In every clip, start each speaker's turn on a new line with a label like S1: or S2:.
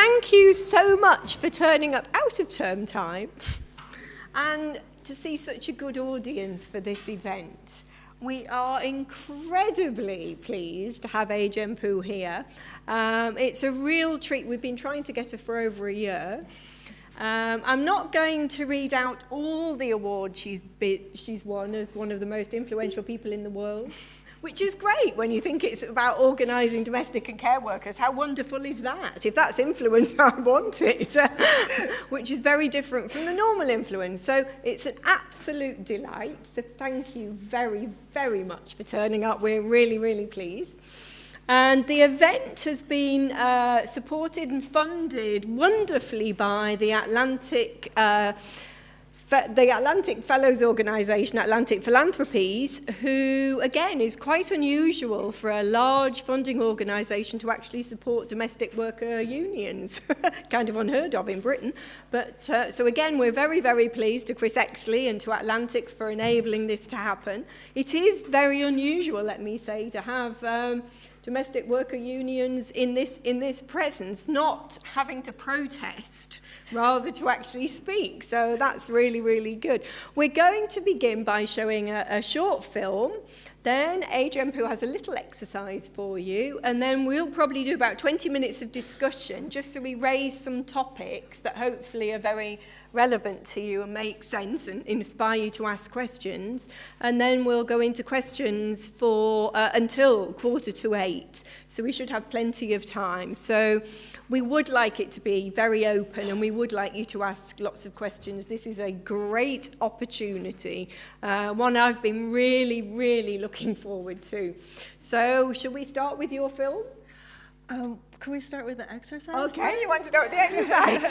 S1: thank you so much for turning up out of term time and to see such a good audience for this event. We are incredibly pleased to have Ajempu here. It's a real treat. We've been trying to get her for over a year. I'm not going to read out all the awards she's won as one of the most influential people in the world, which is great when you think it's about organising domestic and care workers. How wonderful is that? If that's influence, I want it, which is very different from the normal influence. So it's an absolute delight. So thank you very, very much for turning up. We're really, really pleased. And the event has been supported and funded wonderfully by the Atlantic Fellows Organisation, Atlantic Philanthropies, who, again, is quite unusual for a large funding organisation to actually support domestic worker unions. Kind of unheard of in Britain. But so, again, we're very, very pleased to Chris Exley and to Atlantic for enabling this to happen. It is very unusual, let me say, to have domestic worker unions in this presence, not having to protest, rather to actually speak. So that's really, really good. We're going to begin by showing a short film. Then Ajempu has a little exercise for you, and then we'll probably do about 20 minutes of discussion, just so we raise some topics that hopefully are very relevant to you and make sense and inspire you to ask questions. And then we'll go into questions for until 7:45. So we should have plenty of time. So we would like it to be very open, and we would like you to ask lots of questions. This is a great opportunity, one I've been really, really looking forward to. So shall we start with your film?
S2: Can we start with the exercise?
S1: Okay, you want to start with the exercise?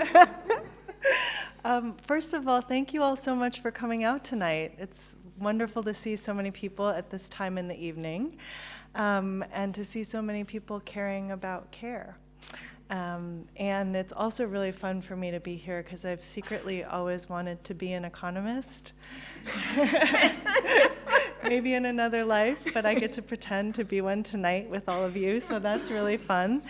S2: First of all, thank you all so much for coming out tonight. It's wonderful to see so many people at this time in the evening, and to see so many people caring about care. And it's also really fun for me to be here because I've secretly always wanted to be an economist. Maybe in another life, but I get to pretend to be one tonight with all of you, so that's really fun.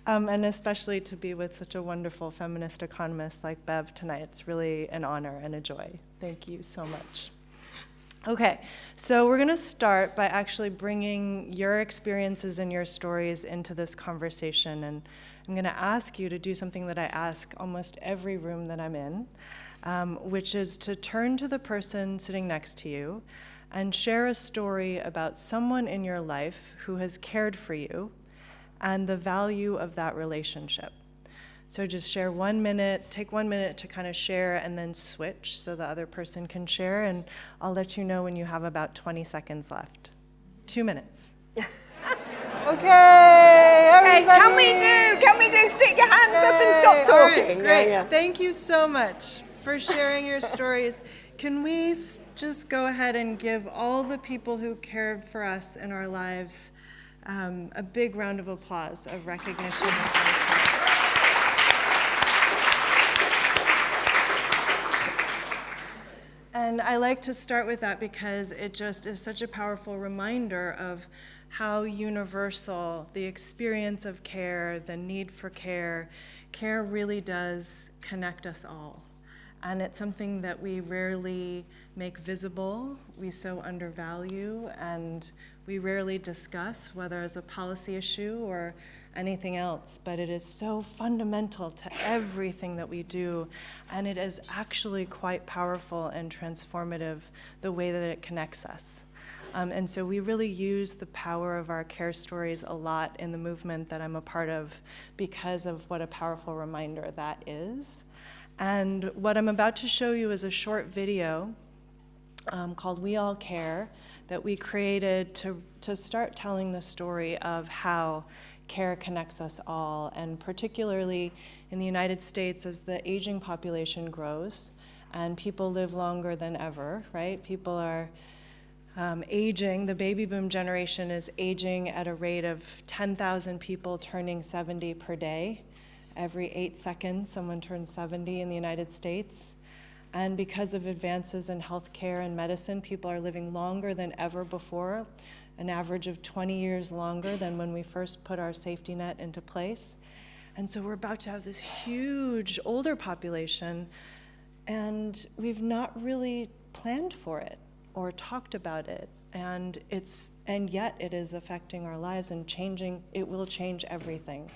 S2: And especially to be with such a wonderful feminist economist like Bev tonight. It's really an honor and a joy. Thank you so much. Okay, so we're going to start by actually bringing your experiences and your stories into this conversation. And I'm going to ask you to do something that I ask almost every room that I'm in, which is to turn to the person sitting next to you and share a story about someone in your life who has cared for you and the value of that relationship. So just share 1 minute, take 1 minute to kind of share and then switch so the other person can share, and I'll let you know when you have about 20 seconds left. 2 minutes.
S1: Okay, everybody. Can we do stick your hands up and stop talking?
S2: All right, great.
S1: Yeah.
S2: Thank you so much for sharing your stories. Can we just go ahead and give all the people who cared for us in our lives a big round of applause of recognition. And I like to start with that because it just is such a powerful reminder of how universal the experience of care, the need for care really does connect us all. And it's something that we rarely make visible, we so undervalue, and we rarely discuss, whether as a policy issue or anything else, but it is so fundamental to everything that we do, and it is actually quite powerful and transformative the way that it connects us. And so we really use the power of our care stories a lot in the movement that I'm a part of because of what a powerful reminder that is. And what I'm about to show you is a short video called We All Care that we created to start telling the story of how care connects us all, and particularly in the United States as the aging population grows and people live longer than ever, right? People are aging. The baby boom generation is aging at a rate of 10,000 people turning 70 per day. Every 8 seconds, someone turns 70 in the United States. And because of advances in healthcare and medicine, people are living longer than ever before, an average of 20 years longer than when we first put our safety net into place. And so we're about to have this huge older population, and we've not really planned for it or talked about it. And yet it is affecting our lives and changing. It will change everything.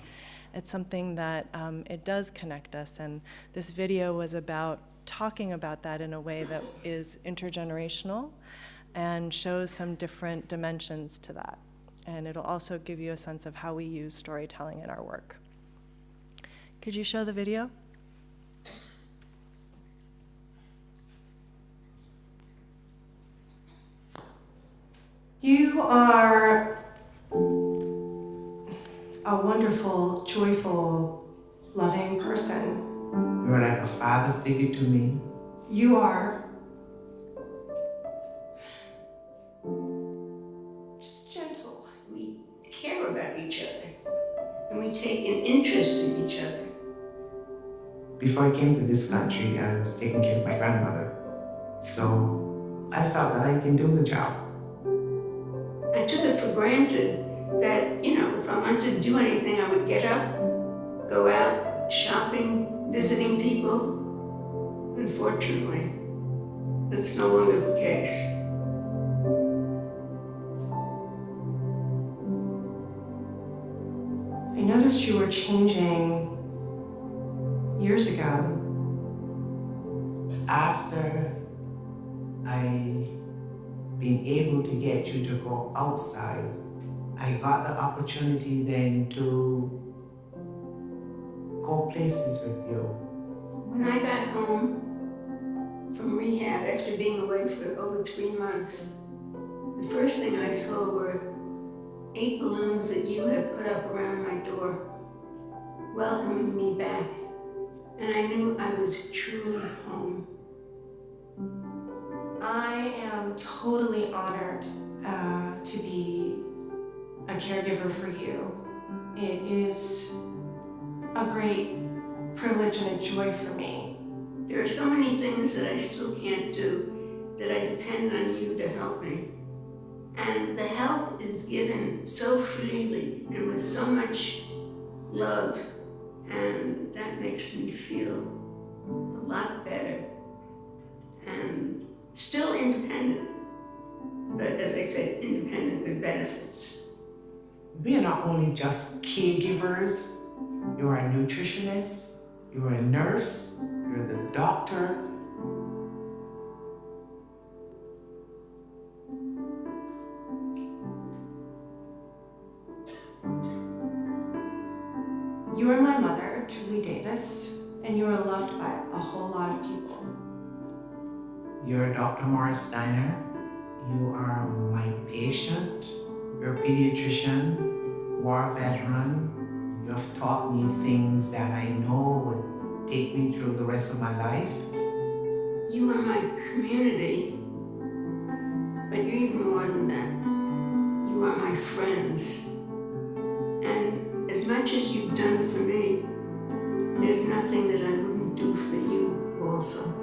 S2: It's something that it does connect us. And this video was about talking about that in a way that is intergenerational and shows some different dimensions to that. And it'll also give you a sense of how we use storytelling in our work. Could you show the video?
S3: You are a wonderful, joyful, loving person.
S4: You're like a father figure to me.
S3: You are
S5: just gentle. We care about each other, and we take an interest in each other.
S4: Before I came to this country, I was taking care of my grandmother. So I felt that I can do the job.
S5: I took it for granted that, if I wanted to do anything, I would get up, go out shopping, visiting people. Unfortunately, that's no longer the case.
S3: I noticed you were changing years ago.
S4: After I being able to get you to go outside, I got the opportunity then to go places with you.
S5: When I got home from rehab after being away for over 3 months, the first thing I saw were 8 balloons that you had put up around my door, welcoming me back, and I knew I was truly home.
S3: I am totally honored to be a caregiver for you. It is a great privilege and a joy for me.
S5: There are so many things that I still can't do that I depend on you to help me. And the help is given so freely and with so much love, and that makes me feel a lot better and still independent, but as I said, independent with benefits.
S4: We are not only just caregivers, you're a nutritionist, you're a nurse, you're the doctor.
S3: You are my mother, Julie Davis, and you are loved by a whole lot of people.
S4: You're Dr. Morris Steiner. You are my patient. You're a pediatrician, war veteran. You have taught me things that I know would take me through the rest of my life.
S5: You are my community, but you're even more than that. You are my friends. And as much as you've done for me, there's nothing that I wouldn't do for you also.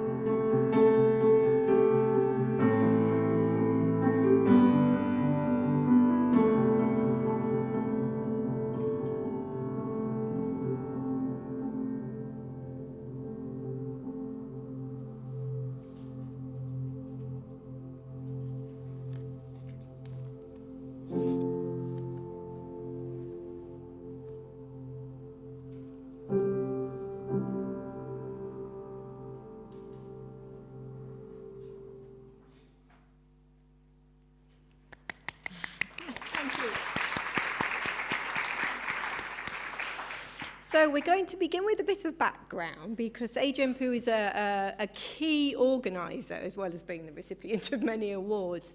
S1: So we're going to begin with a bit of background because AGMPU is a key organiser as well as being the recipient of many awards.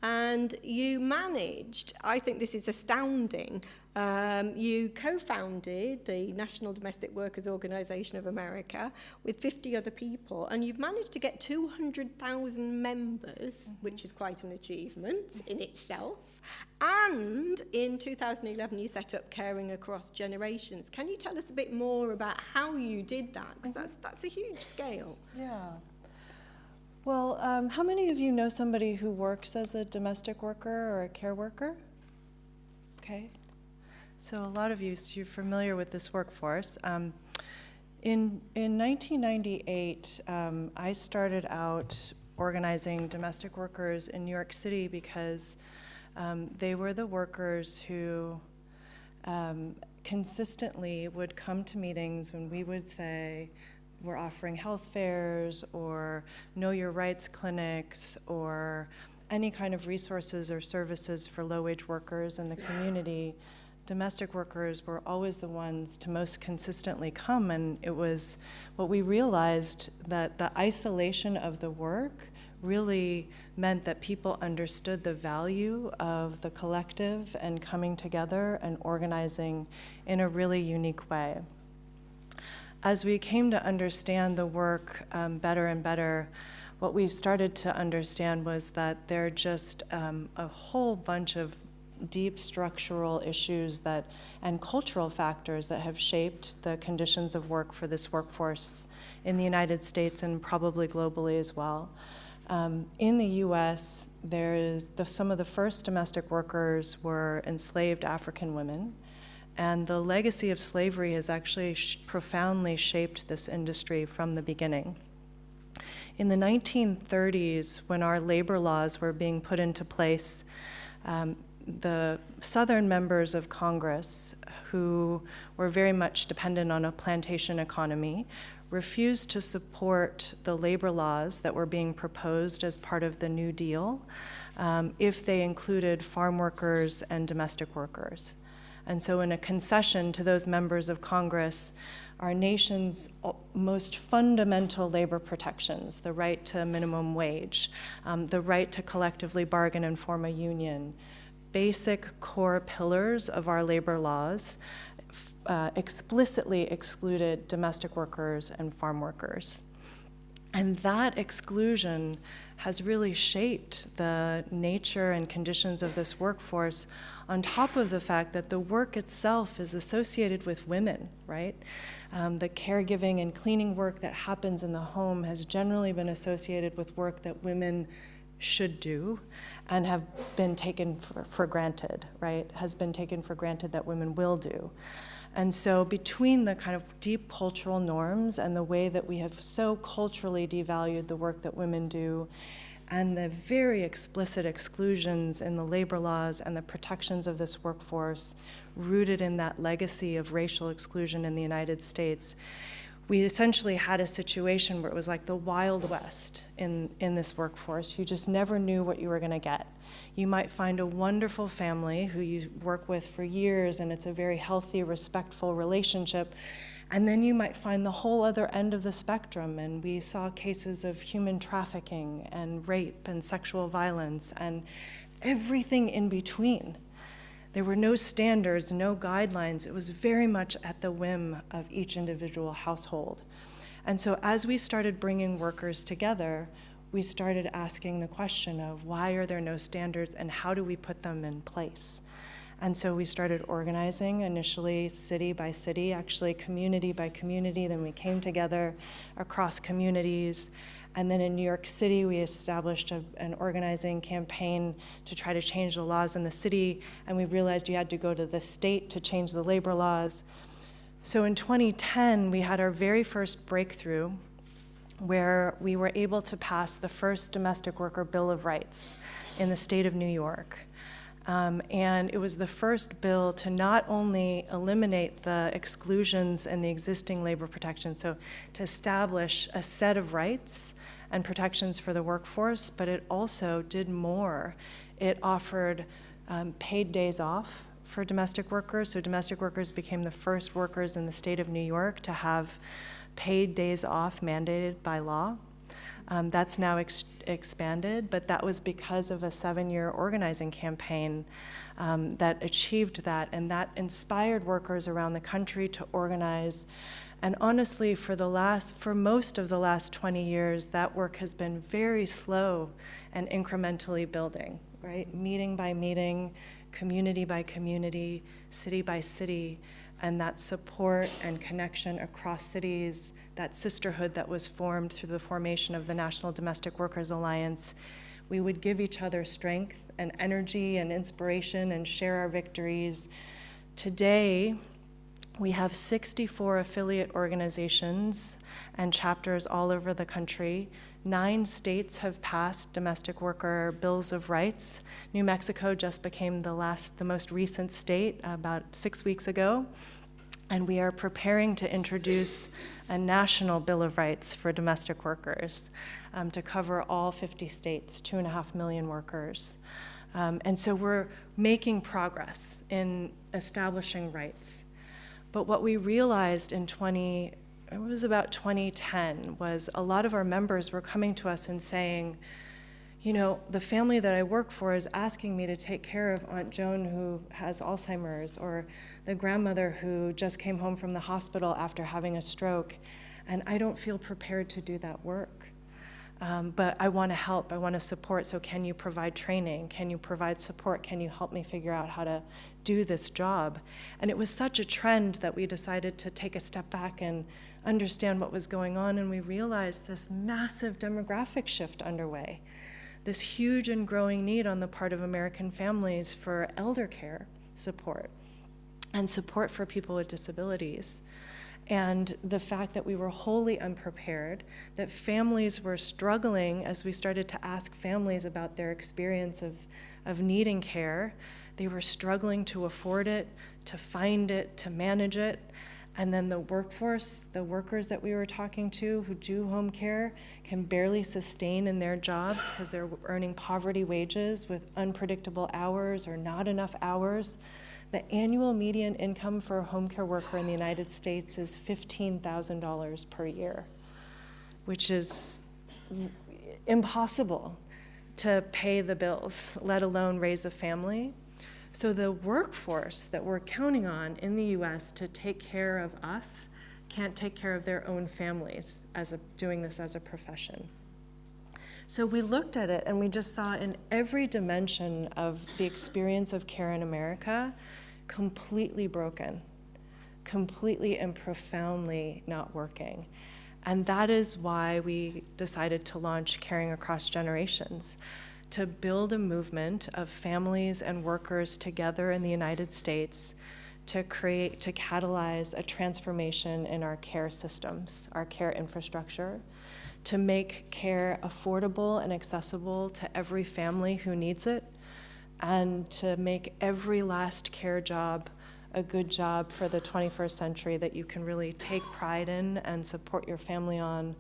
S1: And you managed, I think this is astounding, you co-founded the National Domestic Workers Organization of America with 50 other people, and you've managed to get 200,000 members, which is quite an achievement in itself. And in 2011, you set up Caring Across Generations. Can you tell us a bit more about how you did that? Because that's a huge scale.
S2: Yeah. Well, how many of you know somebody who works as a domestic worker or a care worker? Okay. So a lot of you're familiar with this workforce. In 1998, I started out organizing domestic workers in New York City because they were the workers who consistently would come to meetings when we would say, we're offering health fairs or know your rights clinics or any kind of resources or services for low-wage workers in the community. Domestic workers were always the ones to most consistently come, and it was what we realized, that the isolation of the work really meant that people understood the value of the collective and coming together and organizing in a really unique way. As we came to understand the work better and better, what we started to understand was that there are just a whole bunch of deep structural issues and cultural factors that have shaped the conditions of work for this workforce in the United States and probably globally as well. In the US, some of the first domestic workers were enslaved African women, and the legacy of slavery has actually profoundly shaped this industry from the beginning. In the 1930s, when our labor laws were being put into place, the Southern members of Congress, who were very much dependent on a plantation economy, refused to support the labor laws that were being proposed as part of the New Deal if they included farm workers and domestic workers. And so in a concession to those members of Congress, our nation's most fundamental labor protections, the right to minimum wage, the right to collectively bargain and form a union, basic core pillars of our labor laws explicitly excluded domestic workers and farm workers. And that exclusion has really shaped the nature and conditions of this workforce, on top of the fact that the work itself is associated with women, right? The caregiving and cleaning work that happens in the home has generally been associated with work that women should do and have been taken for granted, right? Has been taken for granted that women will do. And so between the kind of deep cultural norms and the way that we have so culturally devalued the work that women do, and the very explicit exclusions in the labor laws and the protections of this workforce rooted in that legacy of racial exclusion in the United States, we essentially had a situation where it was like the Wild West in this workforce. You just never knew what you were going to get. You might find a wonderful family who you work with for years, and it's a very healthy, respectful relationship. And then you might find the whole other end of the spectrum, and we saw cases of human trafficking and rape and sexual violence and everything in between. There were no standards, no guidelines. It was very much at the whim of each individual household. And so as we started bringing workers together, we started asking the question of why are there no standards and how do we put them in place? And so we started organizing initially city by city, actually community by community. Then we came together across communities. And then in New York City, we established an organizing campaign to try to change the laws in the city. And we realized you had to go to the state to change the labor laws. So in 2010, we had our very first breakthrough where we were able to pass the first domestic worker Bill of Rights in the state of New York. And it was the first bill to not only eliminate the exclusions in the existing labor protections, so to establish a set of rights and protections for the workforce, but it also did more. It offered paid days off for domestic workers. So domestic workers became the first workers in the state of New York to have paid days off mandated by law. That's now expanded, but that was because of a 7-year organizing campaign that achieved that, and that inspired workers around the country to organize. And honestly, for most of the last 20 years, that work has been very slow and incrementally building, right? Meeting by meeting, community by community, city by city, and that support and connection across cities, that sisterhood that was formed through the formation of the National Domestic Workers Alliance. We would give each other strength and energy and inspiration and share our victories Today, we have 64 affiliate organizations and chapters all over the country. 9 states have passed domestic worker bills of rights. New Mexico just became the most recent state about 6 weeks ago. And we are preparing to introduce a national Bill of Rights for domestic workers to cover all 50 states, 2.5 million workers. And so we're making progress in establishing rights. But what we realized in 2010 was a lot of our members were coming to us and saying, you know, the family that I work for is asking me to take care of Aunt Joan who has Alzheimer's, or the grandmother who just came home from the hospital after having a stroke, and I don't feel prepared to do that work. But I want to help, I want to support, so can you provide training? Can you provide support? Can you help me figure out how to do this job? And it was such a trend that we decided to take a step back and understand what was going on, and we realized this massive demographic shift underway, this huge and growing need on the part of American families for elder care support and support for people with disabilities. And the fact that we were wholly unprepared, that families were struggling as we started to ask families about their experience of needing care. They were struggling to afford it, to find it, to manage it. And then the workforce, the workers that we were talking to who do home care can barely sustain in their jobs because they're earning poverty wages with unpredictable hours or not enough hours. The annual median income for a home care worker in the United States is $15,000 per year, which is impossible to pay the bills, let alone raise a family. So the workforce that we're counting on in the US to take care of us can't take care of their own families doing this as a profession. So we looked at it and we just saw in every dimension of the experience of care in America, completely broken, completely and profoundly not working. And that is why we decided to launch Caring Across Generations, to build a movement of families and workers together in the United States to catalyze a transformation in our care systems, our care infrastructure, to make care affordable and accessible to every family who needs it, and to make every last care job a good job for the 21st century that you can really take pride in and support your family on,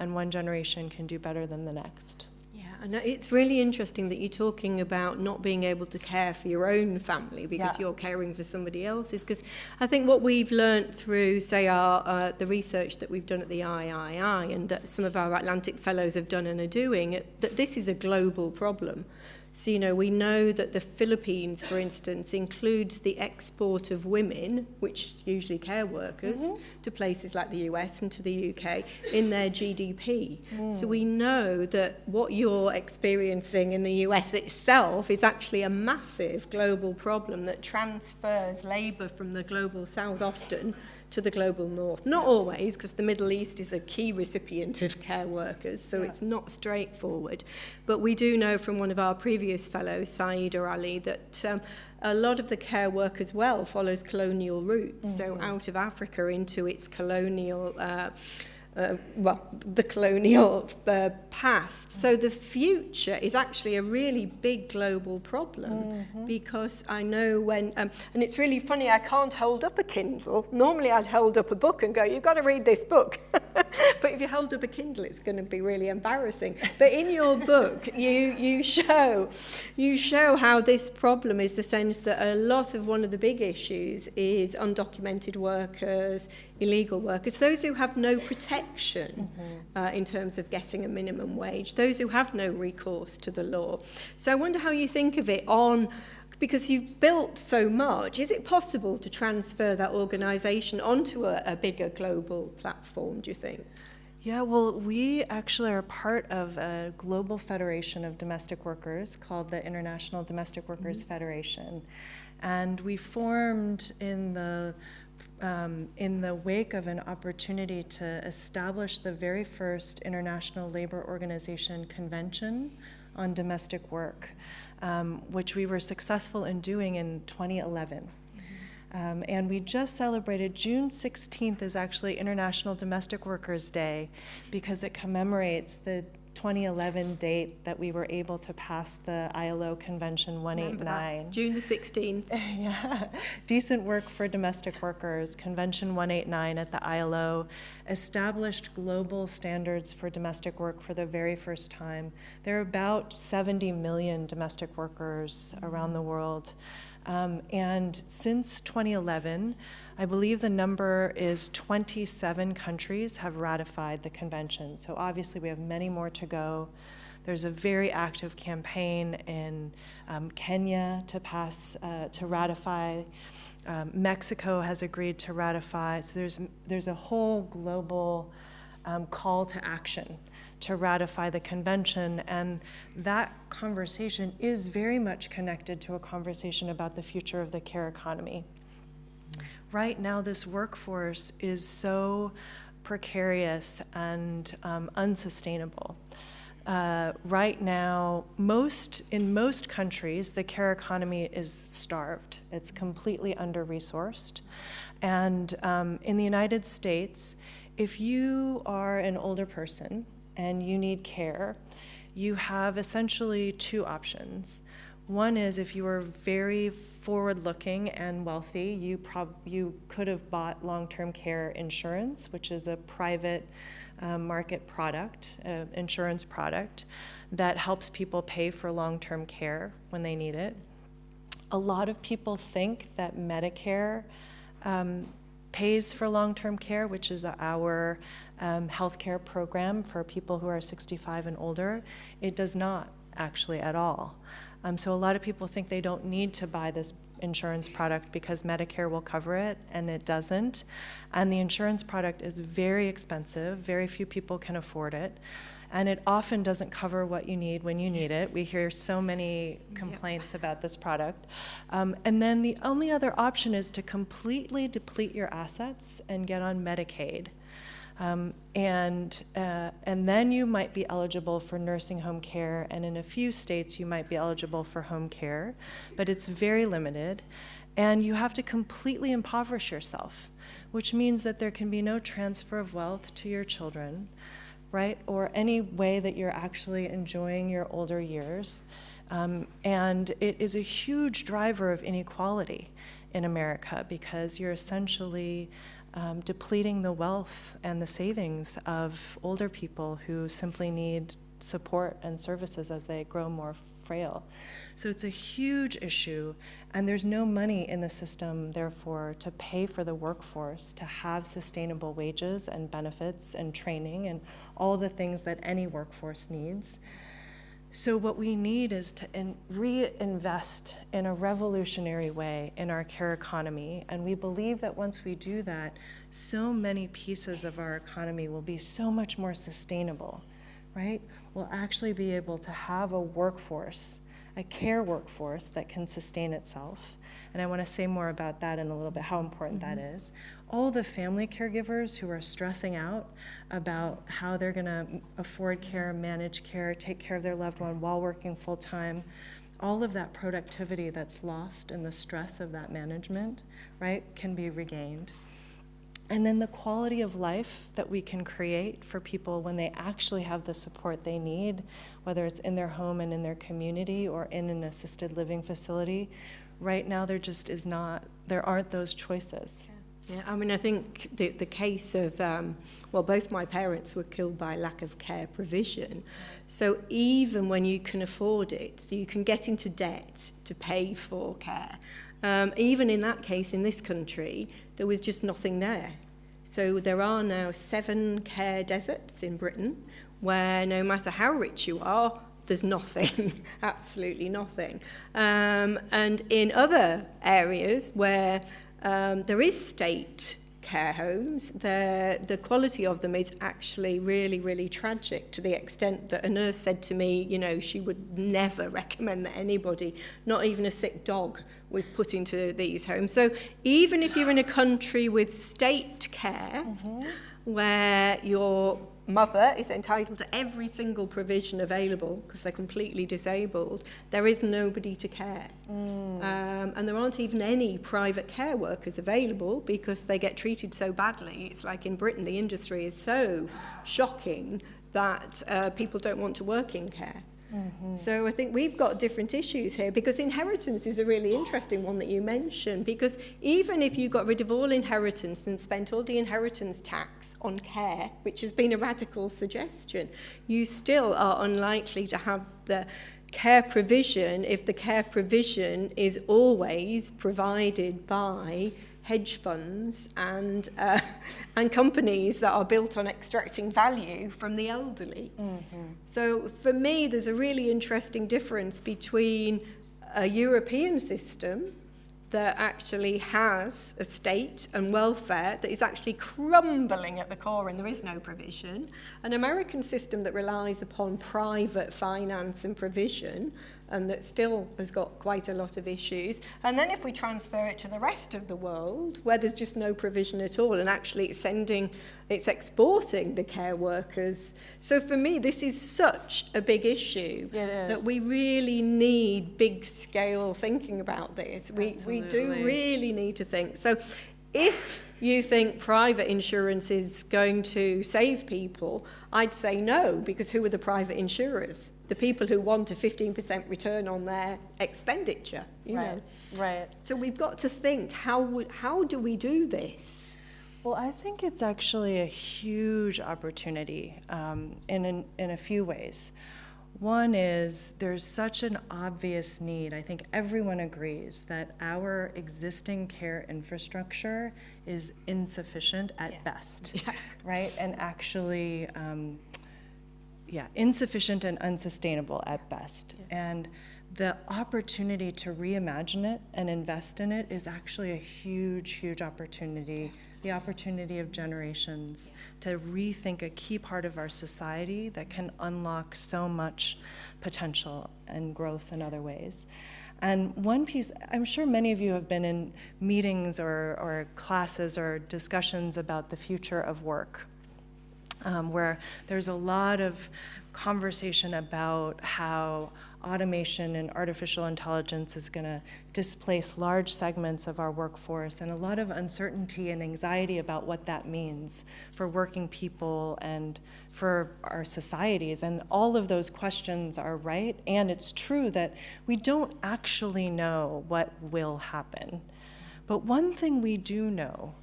S2: and one generation can do better than the next.
S1: Yeah, and it's really interesting that you're talking about not being able to care for your own family because you're caring for somebody else's. Because I think what we've learned through, say, the research that we've done at the III and that some of our Atlantic Fellows have done and are doing, that this is a global problem. So, you know, we know that the Philippines, for instance, includes the export of women, which usually care workers, to places like the US and to the UK, in their GDP. So we know that what you're experiencing in the US itself is actually a massive global problem that transfers labour from the global South often to the global North. Not always, because the Middle East is a key recipient of care workers, so it's not straightforward. But we do know from one of our previous fellows, Saeeda Ali, that a lot of the care work as well follows colonial routes, so out of Africa into its colonial the colonial past. So the future is actually a really big global problem because I know when, and it's really funny, I can't hold up a Kindle. Normally I'd hold up a book and go, you've got to read this book. But if you hold up a Kindle, it's going to be really embarrassing. But in your book, you show how this problem is the sense that a lot of one of the big issues is undocumented workers, illegal workers, those who have no protection in terms of getting a minimum wage, those who have no recourse to the law. So I wonder how you think of it because you've built so much, is it possible to transfer that organisation onto a bigger global platform, do you think?
S2: Yeah, well, we actually are part of a global federation of domestic workers called the International Domestic Workers Federation. And we formed in the wake of an opportunity to establish the very first International Labor Organization Convention on Domestic Work, which we were successful in doing in 2011. And we just celebrated June 16th is actually International Domestic Workers Day because it commemorates the 2011 date that we were able to pass the ILO Convention 189.
S1: June the 16th.
S2: Yeah. Decent Work for Domestic Workers, Convention 189 at the ILO established global standards for domestic work for the very first time. There are about 70 million domestic workers around the world. And since 2011, I believe the number is 27 countries have ratified the convention. So obviously we have many more to go. There's a very active campaign in Kenya to ratify. Mexico has agreed to ratify. So there's a whole global call to action to ratify the convention, and that conversation is very much connected to a conversation about the future of the care economy. Right now, this workforce is so precarious and unsustainable. Right now, in most countries, the care economy is starved. It's completely under-resourced. And in the United States, if you are an older person and you need care, you have essentially two options. One is if you are very forward-looking and wealthy, you could have bought long-term care insurance, which is a private market product, insurance product, that helps people pay for long-term care when they need it. A lot of people think that Medicare pays for long-term care, which is our healthcare program for people who are 65 and older. It does not actually at all. So a lot of people think they don't need to buy this insurance product because Medicare will cover it, and it doesn't. And the insurance product is very expensive. Very few people can afford it. And it often doesn't cover what you need when you need it. We hear so many complaints about this product. And then the only other option is to completely deplete your assets and get on Medicaid. And then you might be eligible for nursing home care, and in a few states you might be eligible for home care, but it's very limited. And you have to completely impoverish yourself, which means that there can be no transfer of wealth to your children, right? Or any way that you're actually enjoying your older years. And it is a huge driver of inequality in America because you're essentially depleting the wealth and the savings of older people who simply need support and services as they grow more frail. So it's a huge issue, and there's no money in the system, therefore, to pay for the workforce to have sustainable wages and benefits and training and all the things that any workforce needs. So what we need is to reinvest in a revolutionary way in our care economy, and we believe that once we do that, so many pieces of our economy will be so much more sustainable, right? We'll actually be able to have a workforce, a care workforce that can sustain itself. And I want to say more about that in a little bit, how important that is. All the family caregivers who are stressing out about how they're going to afford care, manage care, take care of their loved one while working full-time, all of that productivity that's lost in the stress of that management, right, can be regained. And then the quality of life that we can create for people when they actually have the support they need, whether it's in their home and in their community or in an assisted living facility, right now there aren't those choices.
S1: Yeah, I mean, I think the case of, both my parents were killed by lack of care provision. So even when you can afford it, so you can get into debt to pay for care, even in that case, in this country, there was just nothing there. So there are now 7 care deserts in Britain where no matter how rich you are, there's nothing, absolutely nothing. And in other areas where there is state care homes, the quality of them is actually really, really tragic, to the extent that a nurse said to me, she would never recommend that anybody, not even a sick dog, was put into these homes. So even if you're in a country with state care, where you're mother is entitled to every single provision available because they're completely disabled, there is nobody to care. And there aren't even any private care workers available because they get treated so badly. It's like in Britain, the industry is so shocking that people don't want to work in care. So I think we've got different issues here, because inheritance is a really interesting one that you mentioned, because even if you got rid of all inheritance and spent all the inheritance tax on care, which has been a radical suggestion, you still are unlikely to have the care provision if the care provision is always provided by hedge funds and companies that are built on extracting value from the elderly. So for me, there's a really interesting difference between a European system that actually has a state and welfare that is actually crumbling at the core and there is no provision, an American system that relies upon private finance and provision and that still has got quite a lot of issues. And then if we transfer it to the rest of the world, where there's just no provision at all, and actually it's exporting the care workers. So for me, this is such a big issue that we really need big scale thinking about this. We do really need to think. So if you think private insurance is going to save people, I'd say no, because who are the private insurers? The people who want a 15% return on their expenditure, you know.
S2: Right.
S1: So we've got to think, how do we do this?
S2: Well, I think it's actually a huge opportunity in a few ways. One is there's such an obvious need. I think everyone agrees that our existing care infrastructure is insufficient at best, right? And actually, insufficient and unsustainable at best. And the opportunity to reimagine it and invest in it is actually a huge, huge opportunity. The opportunity of generations to rethink a key part of our society that can unlock so much potential and growth in other ways. And one piece, I'm sure many of you have been in meetings or classes or discussions about the future of work, where there's a lot of conversation about how automation and artificial intelligence is going to displace large segments of our workforce, and a lot of uncertainty and anxiety about what that means for working people and for our societies. And all of those questions are right, and it's true that we don't actually know what will happen. But one thing we do know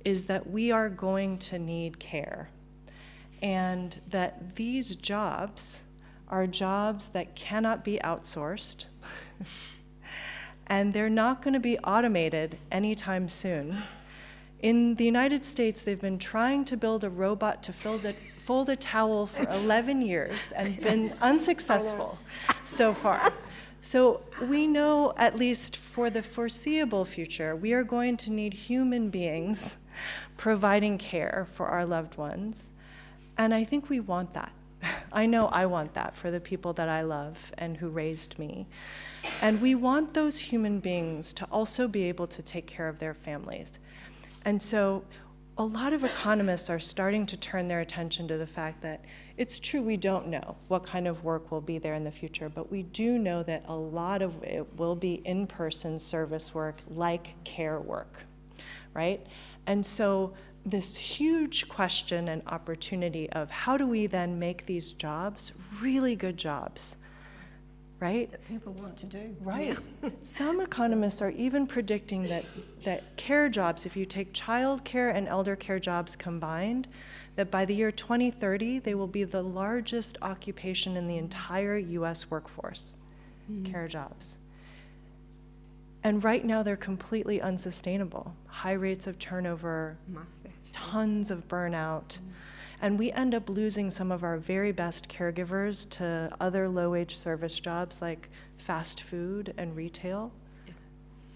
S2: is that we are going to need care, and that these jobs are jobs that cannot be outsourced, and they're not going to be automated anytime soon. In the United States, they've been trying to build a robot to fold a towel for 11 years and been unsuccessful so far. So we know, at least for the foreseeable future, we are going to need human beings providing care for our loved ones, and I think we want that. I know I want that for the people that I love and who raised me. And we want those human beings to also be able to take care of their families. And so a lot of economists are starting to turn their attention to the fact that it's true we don't know what kind of work will be there in the future, but we do know that a lot of it will be in-person service work like care work, right? And so this huge question and opportunity of how do we then make these jobs really good jobs, right?
S1: That people want to do.
S2: Right. Some economists are even predicting that care jobs, if you take child care and elder care jobs combined, that by the year 2030, they will be the largest occupation in the entire US workforce, care jobs. And right now, they're completely unsustainable. High rates of turnover,
S1: Massive.
S2: Tons of burnout. And we end up losing some of our very best caregivers to other low-wage service jobs like fast food and retail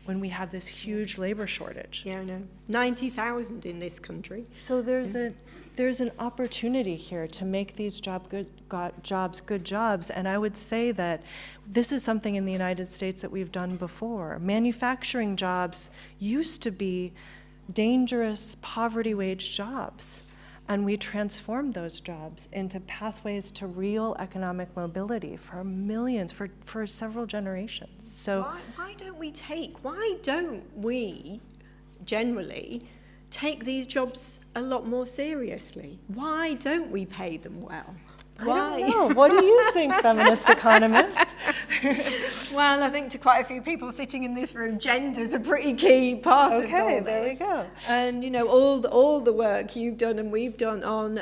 S2: when we have this huge labor shortage.
S1: Yeah, I know. 90,000 in this country.
S2: So there's an opportunity here to make these jobs good jobs, and I would say that this is something in the United States that we've done before. Manufacturing jobs used to be dangerous poverty wage jobs, And we transformed those jobs into pathways to real economic mobility for millions, for several generations. So
S1: why don't we generally take these jobs a lot more seriously? Why don't we pay them well? Why?
S2: I don't know. What do you think, feminist economist?
S1: Well, I think to quite a few people sitting in this room, gender's a pretty key part of all this.
S2: Okay, there we go.
S1: And, you know, all the work you've done and we've done on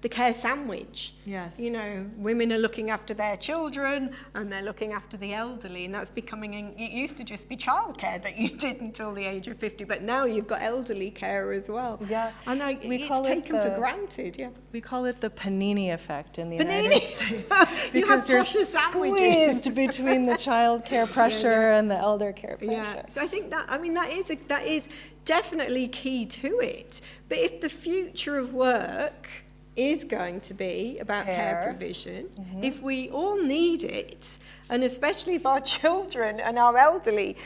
S1: the care sandwich.
S2: Yes.
S1: You know, women are looking after their children and they're looking after the elderly, and that's becoming, it used to just be childcare that you did until the age of 50, but now you've got elderly care as well.
S2: Yeah.
S1: And it's taken for granted, yeah.
S2: We call it the panini effect in the United States.
S1: You have
S2: Because you're
S1: posher sandwiches.
S2: squeezed between the child care pressure and the elder care pressure.
S1: Yeah, so I think that is definitely key to it. But if the future of work is going to be about care provision, if we all need it, and especially if our children and our elderly,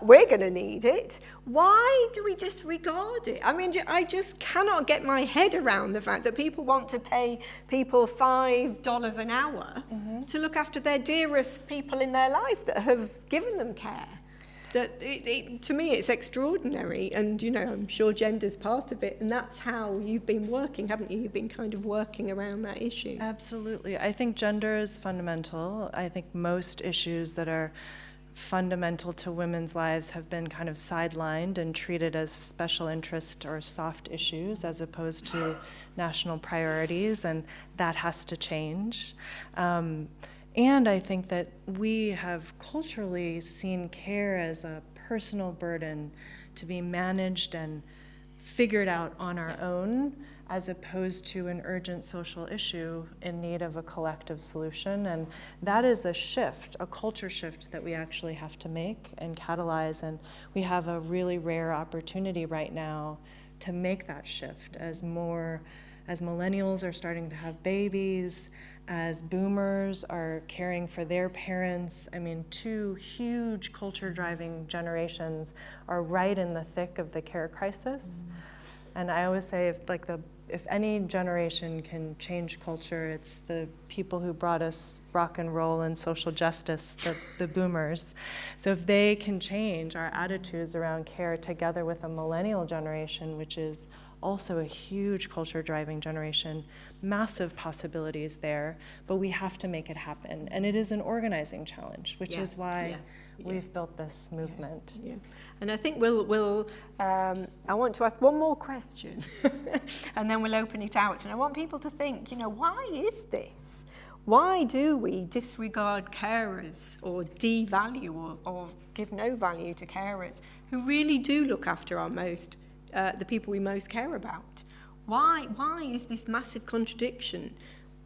S1: we're going to need it, why do we disregard it? I mean, I just cannot get my head around the fact that people want to pay people $5 an hour to look after their dearest people in their life that have given them care. That to me, it's extraordinary, and you know, I'm sure gender's part of it, and that's how you've been working, haven't you? You've been kind of working around that issue.
S2: Absolutely. I think gender is fundamental. I think most issues that are fundamental to women's lives have been kind of sidelined and treated as special interest or soft issues as opposed to national priorities, and that has to change. And I think that we have culturally seen care as a personal burden to be managed and figured out on our own, as opposed to an urgent social issue in need of a collective solution. And that is a shift, a culture shift that we actually have to make and catalyze. And we have a really rare opportunity right now to make that shift as millennials are starting to have babies, as boomers are caring for their parents. I mean, two huge culture-driving generations are right in the thick of the care crisis. And I always say, if any generation can change culture, it's the people who brought us rock and roll and social justice, the boomers. So if they can change our attitudes around care together with a millennial generation, which is also a huge culture-driving generation, massive possibilities there, but we have to make it happen. And it is an organizing challenge, which is why we've built this movement.
S1: Yeah. And I think I want to ask one more question, and then we'll open it out. And I want people to think, you know, why is this? Why do we disregard carers or devalue or give no value to carers who really do look after the people we most care about? Why is this massive contradiction?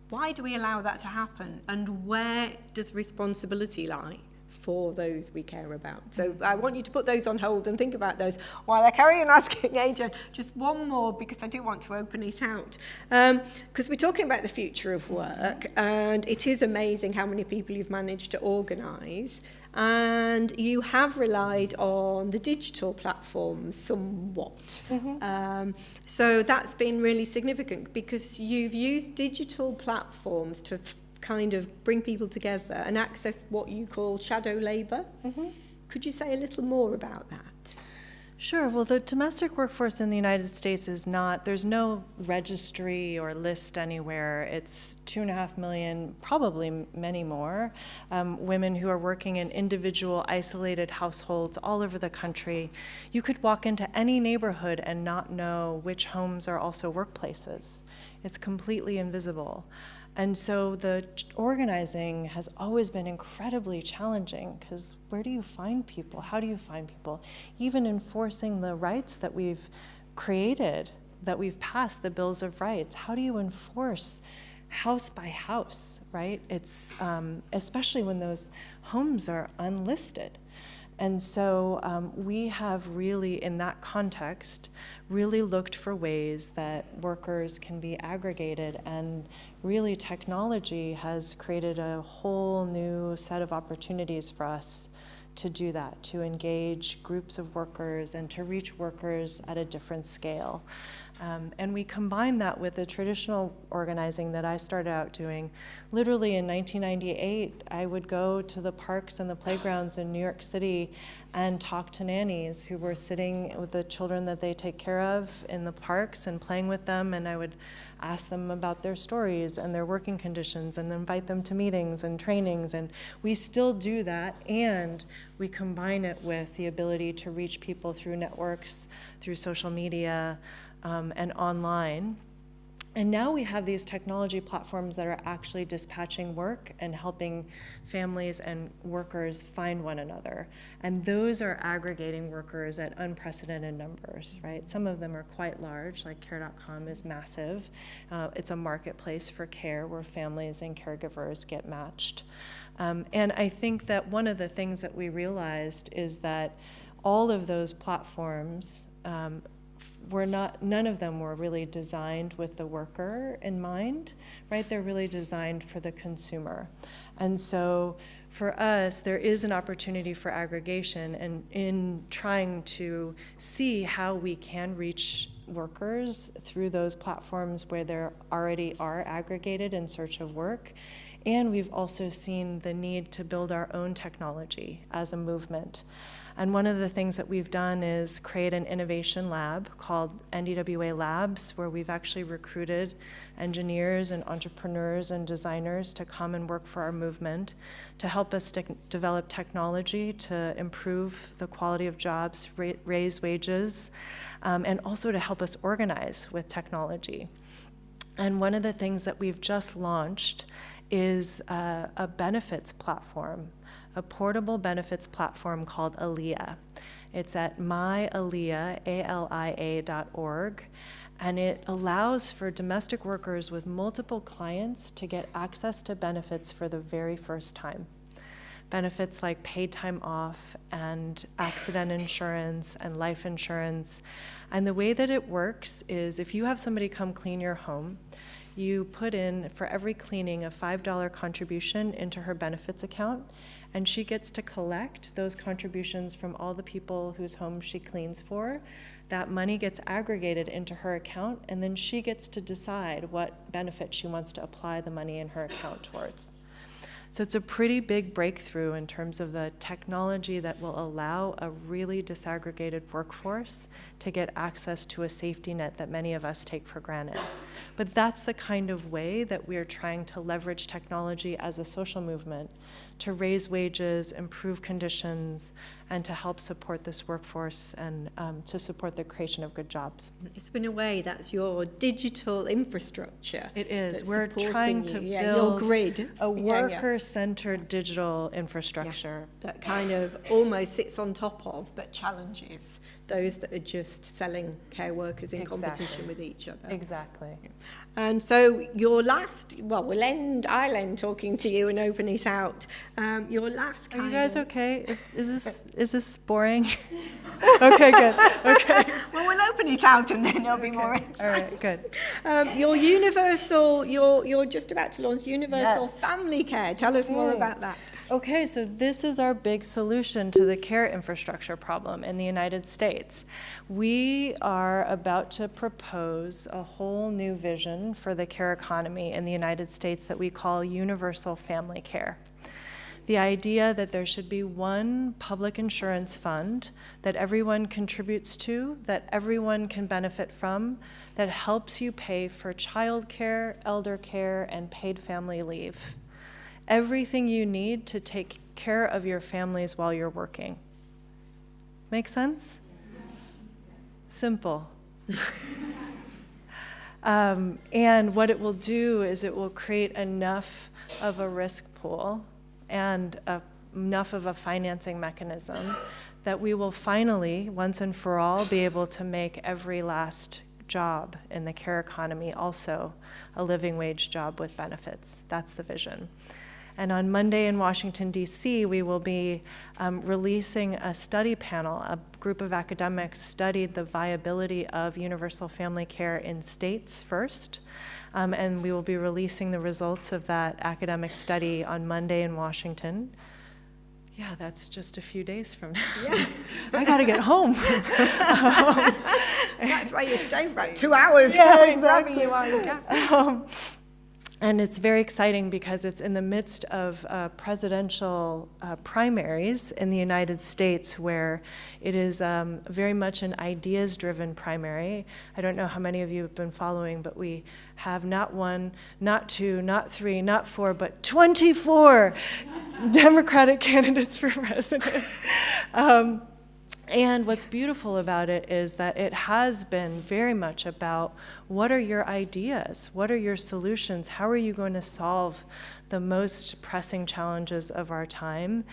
S1: Why do we allow that to happen? And where does responsibility lie for those we care about? So I want you to put those on hold and think about those while I carry on asking Adrian just one more, because I do want to open it out. Because we're talking about the future of work, and it is amazing how many people you've managed to organise. And you have relied on the digital platforms somewhat. So that's been really significant, because you've used digital platforms to kind of bring people together and access what you call shadow labour. Could you say a little more about that?
S2: Sure. Well, the domestic workforce in the United States there's no registry or list anywhere. It's 2.5 million, probably many more, women who are working in individual, isolated households all over the country. You could walk into any neighborhood and not know which homes are also workplaces. It's completely invisible. And so the organizing has always been incredibly challenging, because where do you find people? How do you find people? Even enforcing the rights that we've created, that we've passed, the Bills of Rights, how do you enforce house by house, right? It's especially when those homes are unlisted. And so we have really, in that context, really looked for ways that workers can be aggregated, and really technology has created a whole new set of opportunities for us to do that, to engage groups of workers and to reach workers at a different scale. And we combine that with the traditional organizing that I started out doing. Literally in 1998, I would go to the parks and the playgrounds in New York City and talk to nannies who were sitting with the children that they take care of in the parks and playing with them, and I would ask them about their stories and their working conditions and invite them to meetings and trainings, and we still do that, and we combine it with the ability to reach people through networks, through social media, and online. And now we have these technology platforms that are actually dispatching work and helping families and workers find one another. And those are aggregating workers at unprecedented numbers, right? Some of them are quite large, like care.com is massive. It's a marketplace for care where families and caregivers get matched. And I think that one of the things that we realized is that all of those platforms none of them were really designed with the worker in mind, right? They're really designed for the consumer. And so for us, there is an opportunity for aggregation, and in trying to see how we can reach workers through those platforms where they already are aggregated in search of work. And we've also seen the need to build our own technology as a movement. And one of the things that we've done is create an innovation lab called NDWA Labs, where we've actually recruited engineers and entrepreneurs and designers to come and work for our movement to help us develop technology to improve the quality of jobs, raise wages, and also to help us organize with technology. And one of the things that we've just launched is a benefits platform, a portable benefits platform called ALIA. It's at myalia.org, and it allows for domestic workers with multiple clients to get access to benefits for the very first time. Benefits like paid time off and accident insurance and life insurance. And the way that it works is if you have somebody come clean your home, you put in, for every cleaning, a $5 contribution into her benefits account, and she gets to collect those contributions from all the people whose homes she cleans for. That money gets aggregated into her account, and then she gets to decide what benefit she wants to apply the money in her account towards. So it's a pretty big breakthrough in terms of the technology that will allow a really disaggregated workforce to get access to a safety net that many of us take for granted. But that's the kind of way that we're trying to leverage technology as a social movement to raise wages, improve conditions, and to help support this workforce and to support the creation of good jobs.
S1: So in a way, that's your digital infrastructure.
S2: It is.
S1: That's
S2: We're trying to
S1: your
S2: build
S1: grid.
S2: a worker-centered digital infrastructure.
S1: That kind of almost sits on top of, but challenges those that are just selling care workers in competition with each other.
S2: Exactly.
S1: And so your last, well, I'll end talking to you and open it out. Your last kind
S2: Are you guys
S1: of,
S2: okay? Is this boring? Okay, good. Okay.
S1: well, we'll open it out and then there'll be more insight.
S2: All right, good.
S1: Your universal, you're just about to launch universal
S2: Yes.
S1: family care. Tell us more about that.
S2: Okay, so this is our big solution to the care infrastructure problem in the United States. We are about to propose a whole new vision for the care economy in the United States that we call universal family care. The idea that there should be one public insurance fund that everyone contributes to, that everyone can benefit from, that helps you pay for childcare, elder care, and paid family leave. Everything you need to take care of your families while you're working. Make sense? Simple. And what it will do is it will create enough of a risk pool and enough of a financing mechanism that we will finally, once and for all, be able to make every last job in the care economy also a living wage job with benefits. That's the vision. And on Monday in Washington, D.C., we will be releasing a study panel. A group of academics studied the viability of universal family care in states first. And we will be releasing the results of that academic study on Monday in Washington. Yeah, that's just a few days from now.
S1: Yeah.
S2: I got to get home.
S1: That's why you stay for about 2 hours.
S2: Yeah,
S1: going
S2: exactly.
S1: wherever you are in town.
S2: And it's very exciting because it's in the midst of presidential primaries in the United States, where it is very much an ideas-driven primary. I don't know how many of you have been following, but we have not 1, not 2, not 3, not 4, but 24 Democratic candidates for president. And what's beautiful about it is that it has been very much about what are your ideas? What are your solutions? How are you going to solve the most pressing challenges of our time?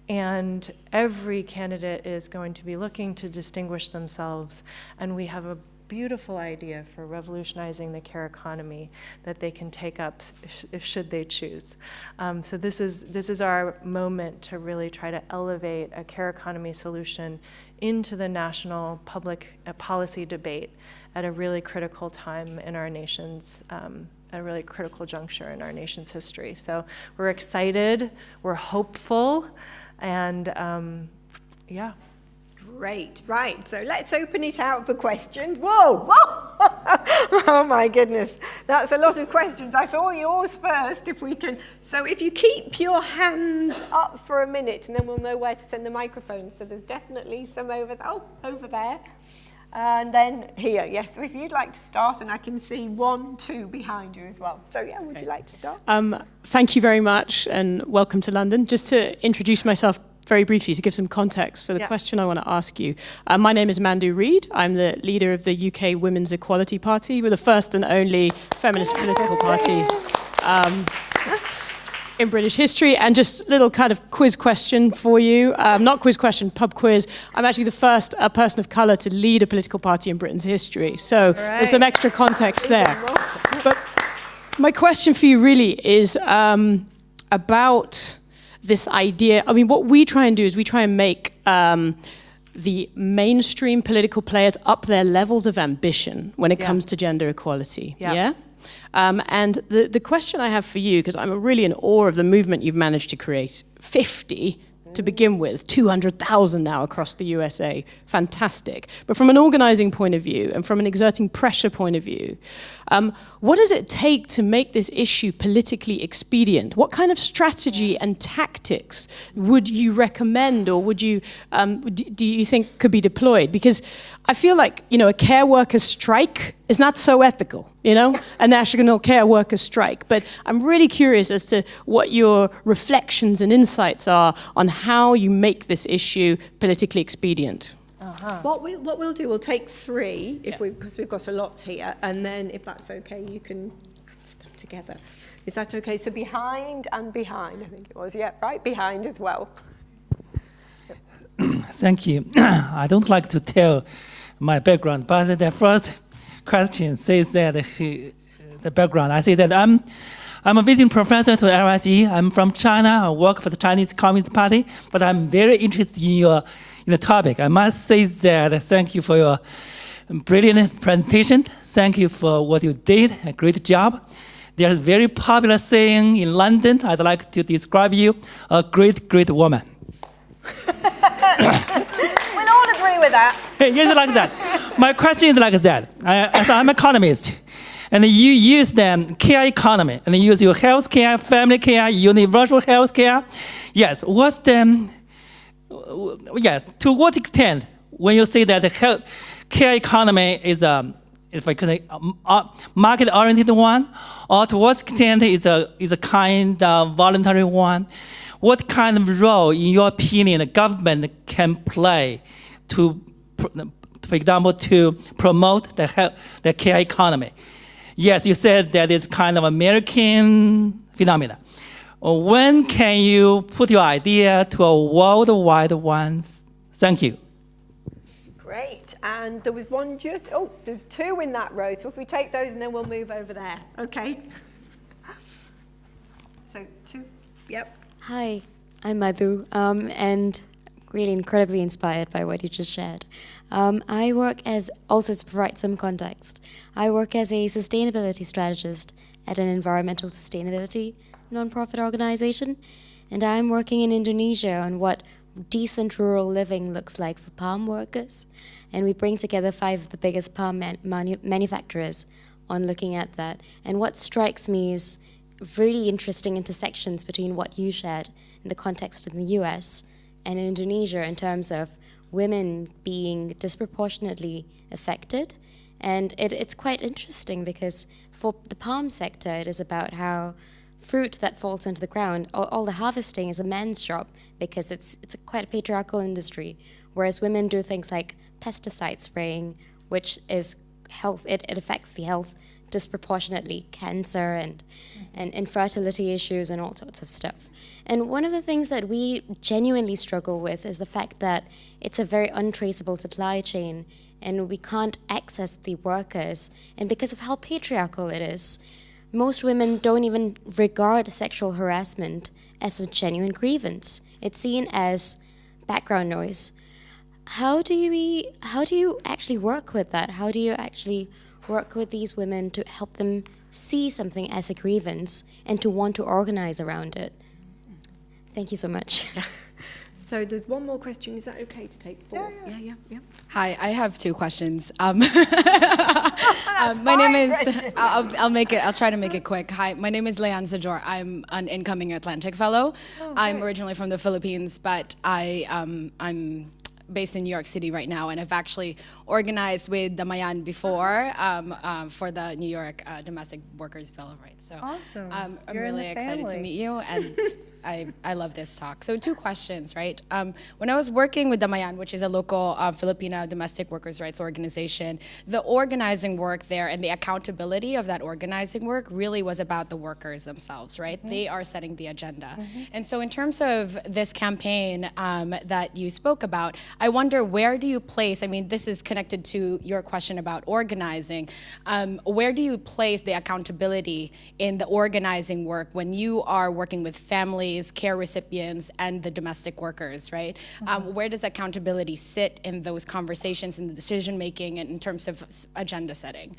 S2: And every candidate is going to be looking to distinguish themselves. And we have a beautiful idea for revolutionizing the care economy that they can take up should they choose. So this is our moment to really try to elevate a care economy solution into the national public policy debate at a really critical time in our nation's, at a really critical juncture in our nation's history. So we're excited, we're hopeful, and yeah.
S1: Great, right, so let's open it out for questions. Whoa, whoa! Oh my goodness, that's a lot of questions. I saw yours first, if we can. So if you keep your hands up for a minute, and then we'll know where to send the microphone. So there's definitely some over there. Oh, over there. And then here, yes. So if you'd like to start, and I can see 1, 2 behind you as well. So yeah, would you like to start?
S6: Thank you very much, and welcome to London. Just to introduce myself very briefly, to give some context for the question I want to ask you. My name is Mandu Reid. I'm the leader of the UK Women's Equality Party. We're the first and only feminist political party in British history. And just a little kind of quiz question for you. Not quiz question, pub quiz. I'm actually the first person of colour to lead a political party in Britain's history. So there's some extra context there. But my question for you really is about this idea. I mean, what we try and do is we try and make the mainstream political players up their levels of ambition when it comes to gender equality. Yeah? And the question I have for you, because I'm really in awe of the movement you've managed to create, 50 to begin with, 200,000 now across the USA, fantastic. But from an organizing point of view and from an exerting pressure point of view, what does it take to make this issue politically expedient? What kind of strategy and tactics would you recommend, or would you do you think could be deployed? Because I feel like, a care workers' strike is not so ethical, a national care workers' strike. But I'm really curious as to what your reflections and insights are on how you make this issue politically expedient.
S1: What we'll do, we'll take 3 because we've got a lot here, and then if that's okay, you can answer them together. Is that okay? So behind and behind, I think it was. Yeah, right behind as well.
S7: Thank you. I don't like to tell my background, but the first question says that the background. I say that I'm a visiting professor to LSE. I'm from China. I work for the Chinese Communist Party, but I'm very interested in the topic. I must say that thank you for your brilliant presentation. Thank you for what you did. A great job. There's a very popular saying in London. I'd like to describe you, a great, great woman.
S1: We'll all agree with that.
S7: Yes, like that. My question is like that. As I'm an economist, and you use the care economy, and you use your health care, family care, universal health care. Yes, to what extent, when you say that the care economy is if I could say, market-oriented one, or to what extent is a kind of voluntary one? What kind of role, in your opinion, the government can play to, for example, to promote the care economy? Yes, you said that it's kind of American phenomena. When can you put your idea to a worldwide one? Thank you.
S1: Great. And there was one there's 2 in that row. So if we take those and then we'll move over there. Okay. So 2. Yep.
S8: Hi, I'm Madhu, and really incredibly inspired by what you just shared. I work also to provide some context, I work as a sustainability strategist at an environmental sustainability nonprofit organization. and I'm working in Indonesia on what decent rural living looks like for palm workers. And we bring together 5 of the biggest palm manufacturers on looking at that. And what strikes me is really interesting intersections between what you shared in the context in the US and in Indonesia in terms of women being disproportionately affected. And it's quite interesting because for the palm sector, it is about how fruit that falls into the ground, all the harvesting is a man's job because it's quite a patriarchal industry, whereas women do things like pesticide spraying, which is health, it affects the health disproportionately, cancer and infertility issues and all sorts of stuff. And one of the things that we genuinely struggle with is the fact that it's a very untraceable supply chain and we can't access the workers. And because of how patriarchal it is, most women don't even regard sexual harassment as a genuine grievance. It's seen as background noise. How do you actually work with that? How do you actually work with these women to help them see something as a grievance and to want to organize around it? Thank you so much.
S1: So there's one more question. Is that okay to take 4? Yeah.
S9: Hi, I have 2 questions. My name is. I'll try to make it quick. Hi, my name is Leanne Sajor. I'm an incoming Atlantic Fellow. I'm originally from the Philippines, but I'm based in New York City right now, and I've actually organized with Damayan before for the New York Domestic Workers Bill of Rights. So
S2: Awesome.
S9: I'm
S2: You're in
S9: really
S2: the
S9: excited to
S2: family.
S9: meet you, and I love this talk. So 2 questions, right? When I was working with Damayan, which is a local Filipino domestic workers' rights organization, the organizing work there and the accountability of that organizing work really was about the workers themselves, right? They are setting the agenda. And so in terms of this campaign that you spoke about, I wonder, where do you place, I mean, this is connected to your question about organizing, where do you place the accountability in the organizing work when you are working with families, care recipients, and the domestic workers, right? Where does accountability sit in those conversations, in the decision making, and in terms of agenda setting?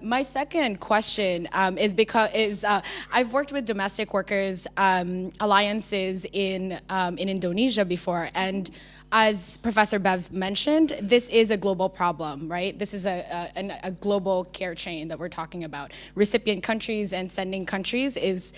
S9: My second question is because I've worked with domestic workers alliances in Indonesia before, and as Professor Bev mentioned, this is a global problem, right? This is a global care chain that we're talking about. Recipient countries and sending countries is,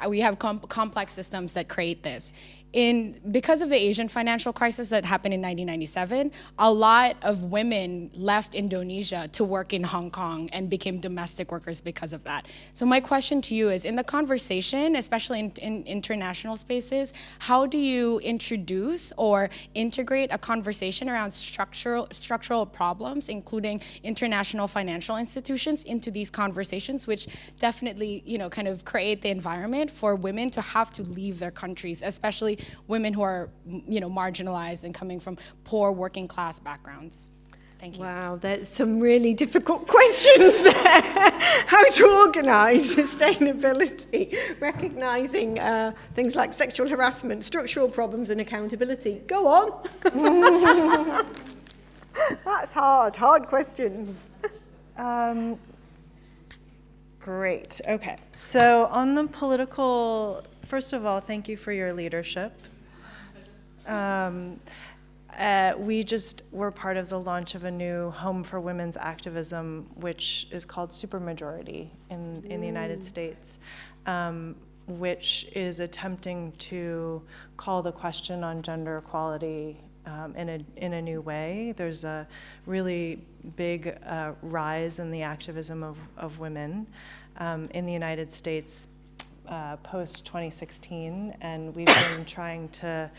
S9: we have complex systems that create this. Because of the Asian financial crisis that happened in 1997, a lot of women left Indonesia to work in Hong Kong and became domestic workers because of that. So my question to you is, in the conversation, especially in international spaces, how do you introduce or integrate a conversation around structural problems, including international financial institutions, into these conversations, which definitely, kind of create the environment for women to have to leave their countries, especially women who are, marginalized and coming from poor working class backgrounds? Thank you.
S1: Wow, there's some really difficult questions there. How to organise sustainability, recognising things like sexual harassment, structural problems and accountability. Go on. That's hard questions.
S2: Great. Okay. So on the political, first of all, thank you for your leadership. We just were part of the launch of a new home for women's activism, which is called Supermajority in the United States, which is attempting to call the question on gender equality in a new way. There's a really big rise in the activism of women in the United States post-2016, and we've been trying to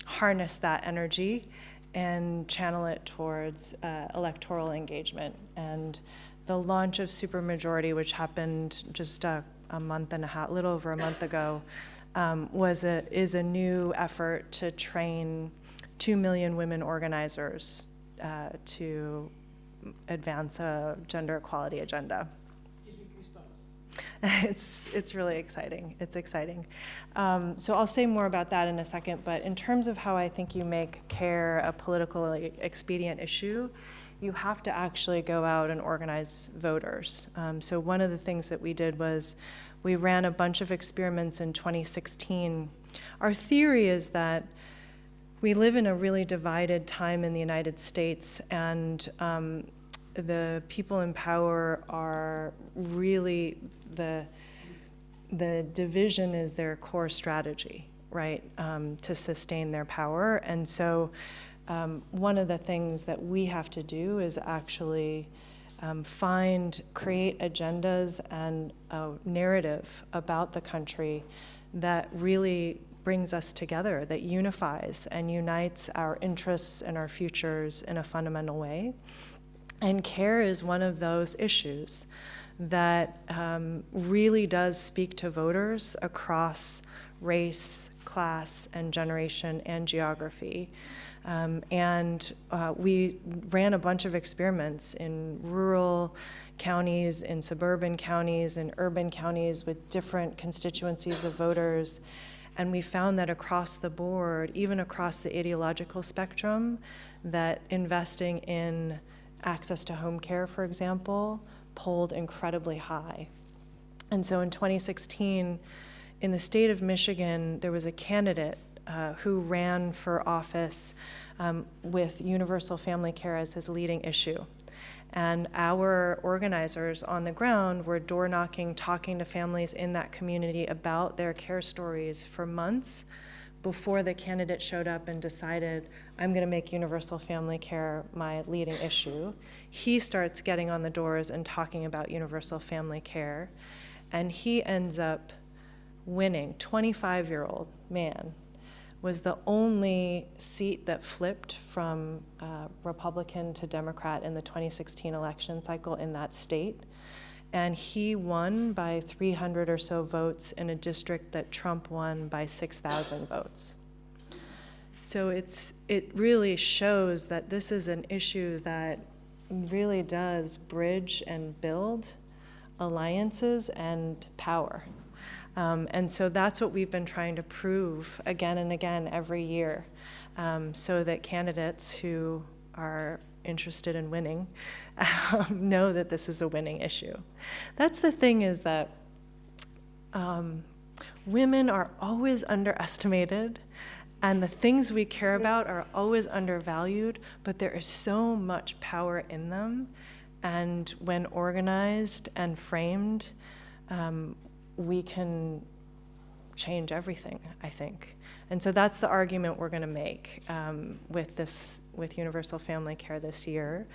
S2: harness that energy and channel it towards electoral engagement. And the launch of Supermajority, which happened just a month and a half, a little over a month ago, is a new effort to train 2 million women organizers to advance a gender equality agenda. It's really exciting. It's exciting. So I'll say more about that in a second, but in terms of how I think you make care a politically expedient issue, you have to actually go out and organize voters. So one of the things that we did was We ran a bunch of experiments in 2016. Our theory is that we live in a really divided time in the United States, and the people in power are really, the division is their core strategy, right, to sustain their power. And so one of the things that we have to do is actually create agendas and a narrative about the country that really brings us together, that unifies and unites our interests and our futures in a fundamental way. And care is one of those issues that really does speak to voters across race, class, and generation and geography. We ran a bunch of experiments in rural counties, in suburban counties, in urban counties with different constituencies of voters. And we found that across the board, even across the ideological spectrum, that investing in access to home care, for example, polled incredibly high. And so in 2016, in the state of Michigan, there was a candidate who ran for office with universal family care as his leading issue. And our organizers on the ground were door knocking, talking to families in that community about their care stories for months before the candidate showed up and decided, I'm going to make universal family care my leading issue. He starts getting on the doors and talking about universal family care, and he ends up winning. 25-year-old man was the only seat that flipped from Republican to Democrat in the 2016 election cycle in that state. And he won by 300 or so votes in a district that Trump won by 6,000 votes. So it really shows that this is an issue that really does bridge and build alliances and power. And so that's what we've been trying to prove again and again every year, so that candidates who are interested in winning know that this is a winning issue. That's the thing, is that women are always underestimated, and the things we care about are always undervalued, but there is so much power in them, and when organized and framed, we can change everything, I think. And so that's the argument we're going to make with universal family care this year.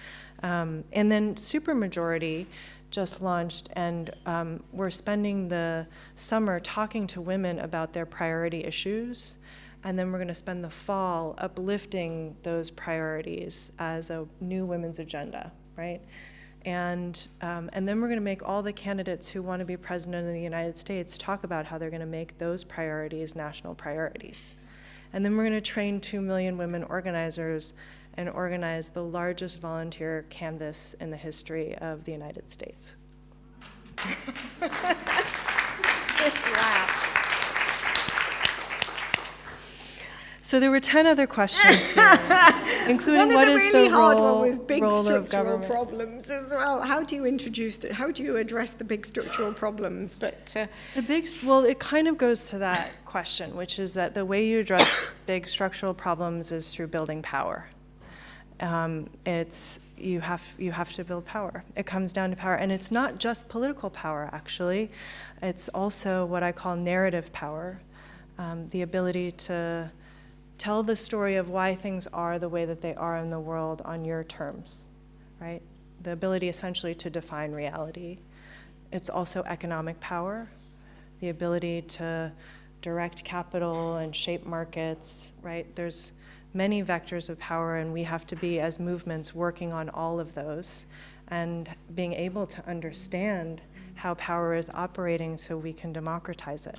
S2: And then supermajority just launched, and we're spending the summer talking to women about their priority issues, and then we're going to spend the fall uplifting those priorities as a new women's agenda, right? And then we're going to make all the candidates who want to be president of the United States talk about how they're going to make those priorities national priorities. And then we're going to train 2 million women organizers and organize the largest volunteer canvass in the history of the United States.
S1: Wow.
S2: So there were 10 other questions here, including what is
S1: really
S2: the
S1: hard one
S2: role,
S1: was big
S2: role of
S1: structural
S2: government.
S1: problems as well. How do you how do you address the big structural problems? But
S2: Well, it kind of goes to that question, which is that the way you address big structural problems is through building power. You have to build power. It comes down to power, and it's not just political power, actually. It's also what I call narrative power, the ability to tell the story of why things are the way that they are in the world on your terms, right? The ability essentially to define reality. It's also economic power, the ability to direct capital and shape markets, right? There's many vectors of power, and we have to be, as movements, working on all of those and being able to understand how power is operating so we can democratize it,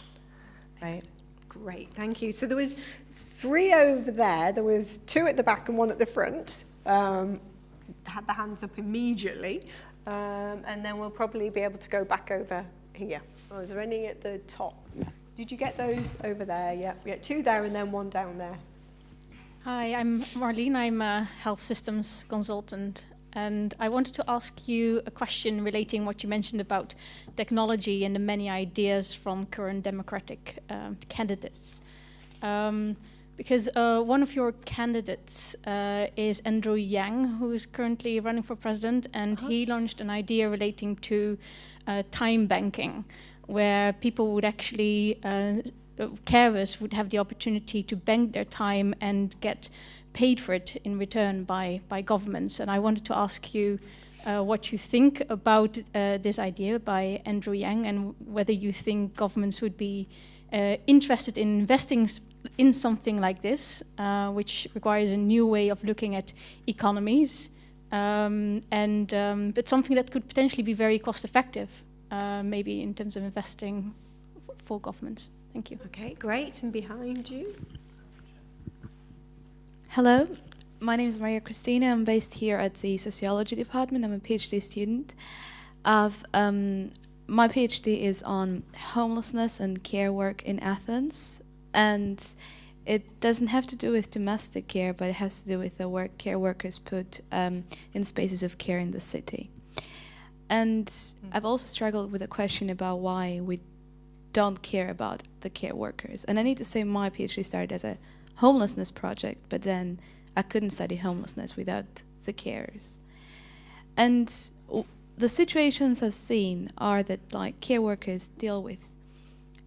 S2: right?
S1: great, thank you. So there was 3 over there. There was 2 at the back and 1 at the front. Had the hands up immediately. And then we'll probably be able to go back over here. Oh, is there any at the top? Did you get those over there? Yeah, 2 there and then 1 down there.
S10: Hi, I'm Marlene. I'm a health systems consultant And I wanted to ask you a question relating what you mentioned about technology and the many ideas from current democratic candidates. Because one of your candidates is Andrew Yang, who is currently running for president, and he launched an idea relating to time banking, where people would actually, carers would have the opportunity to bank their time and get paid for it in return by governments. And I wanted to ask you what you think about this idea by Andrew Yang, and whether you think governments would be interested in investing in something like this, which requires a new way of looking at economies, but something that could potentially be very cost effective, maybe in terms of investing for governments. Thank you.
S1: Okay, great. And behind you?
S11: Hello, my name is Maria Cristina. I'm based here at the Sociology Department. I'm a PhD student. My PhD is on homelessness and care work in Athens. And it doesn't have to do with domestic care, but it has to do with the work care workers put in spaces of care in the city. And I've also struggled with a question about why we don't care about the care workers. And I need to say my PhD started as a homelessness project, but then I couldn't study homelessness without the carers. And the situations I've seen are that like care workers deal with,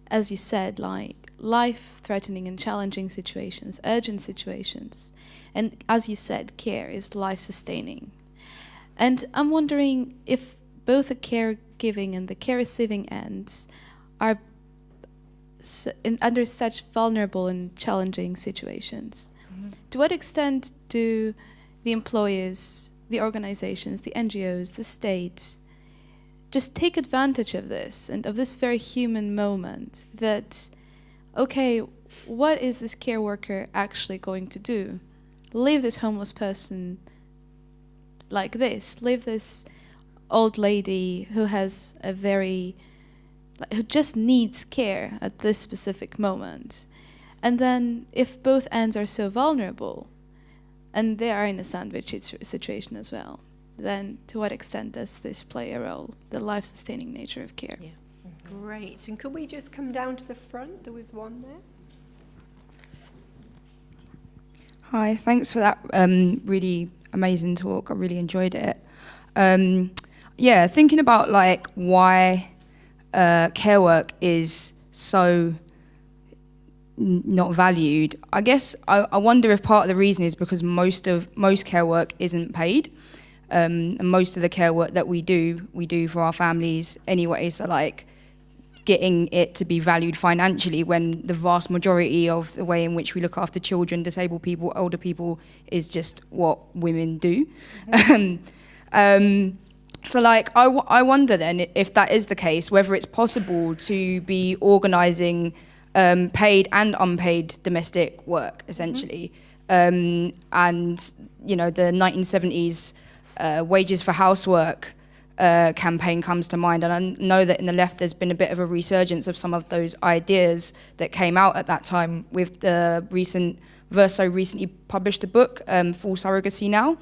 S11: as you said, like life-threatening and challenging situations, urgent situations. And as you said, care is life-sustaining. And I'm wondering if both the caregiving and the care receiving ends are under such vulnerable and challenging situations. Mm-hmm. To what extent do the employers, the organizations, the NGOs, the state just take advantage of this and of this very human moment that, okay, what is this care worker actually going to do? Leave this homeless person like this, leave this old lady who has who just needs care at this specific moment. And then if both ends are so vulnerable, and they are in a sandwich situation as well, then to what extent does this play a role, the life-sustaining nature of care?
S1: Yeah. Mm-hmm. Great. And could we just come down to the front? There was one there.
S12: Hi, thanks for that really amazing talk. I really enjoyed it. Thinking about like why care work is so not valued. I guess I wonder if part of the reason is because most care work isn't paid, and most of the care work that we do for our families anyway. So like getting it to be valued financially when the vast majority of the way in which we look after children, disabled people, older people is just what women do. Mm-hmm. So like, I wonder then if that is the case, whether it's possible to be organising paid and unpaid domestic work, essentially. Mm-hmm. And, you know, the 1970s wages for housework campaign comes to mind. And I know that in the left there's been a bit of a resurgence of some of those ideas that came out at that time with the Verso recently published a book, Full Surrogacy Now,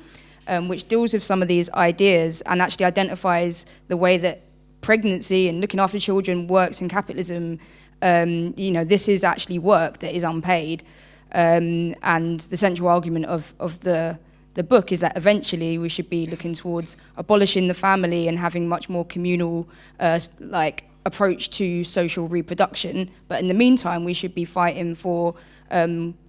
S12: which deals with some of these ideas and actually identifies the way that pregnancy and looking after children works in capitalism. This is actually work that is unpaid. And the central argument of the book is that eventually we should be looking towards abolishing the family and having much more communal approach to social reproduction. But in the meantime, we should be fighting for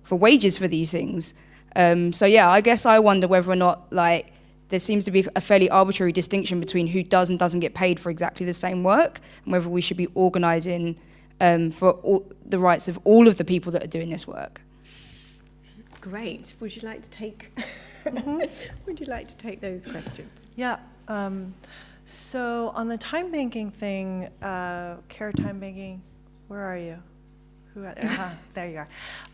S12: wages for these things. I guess I wonder whether or not there seems to be a fairly arbitrary distinction between who does and doesn't get paid for exactly the same work, and whether we should be organising for the rights of all of the people that are doing this work.
S1: Great. Would you like to take? Would you like to take those questions?
S2: Yeah. So on the time banking thing, care time banking, where are you? There you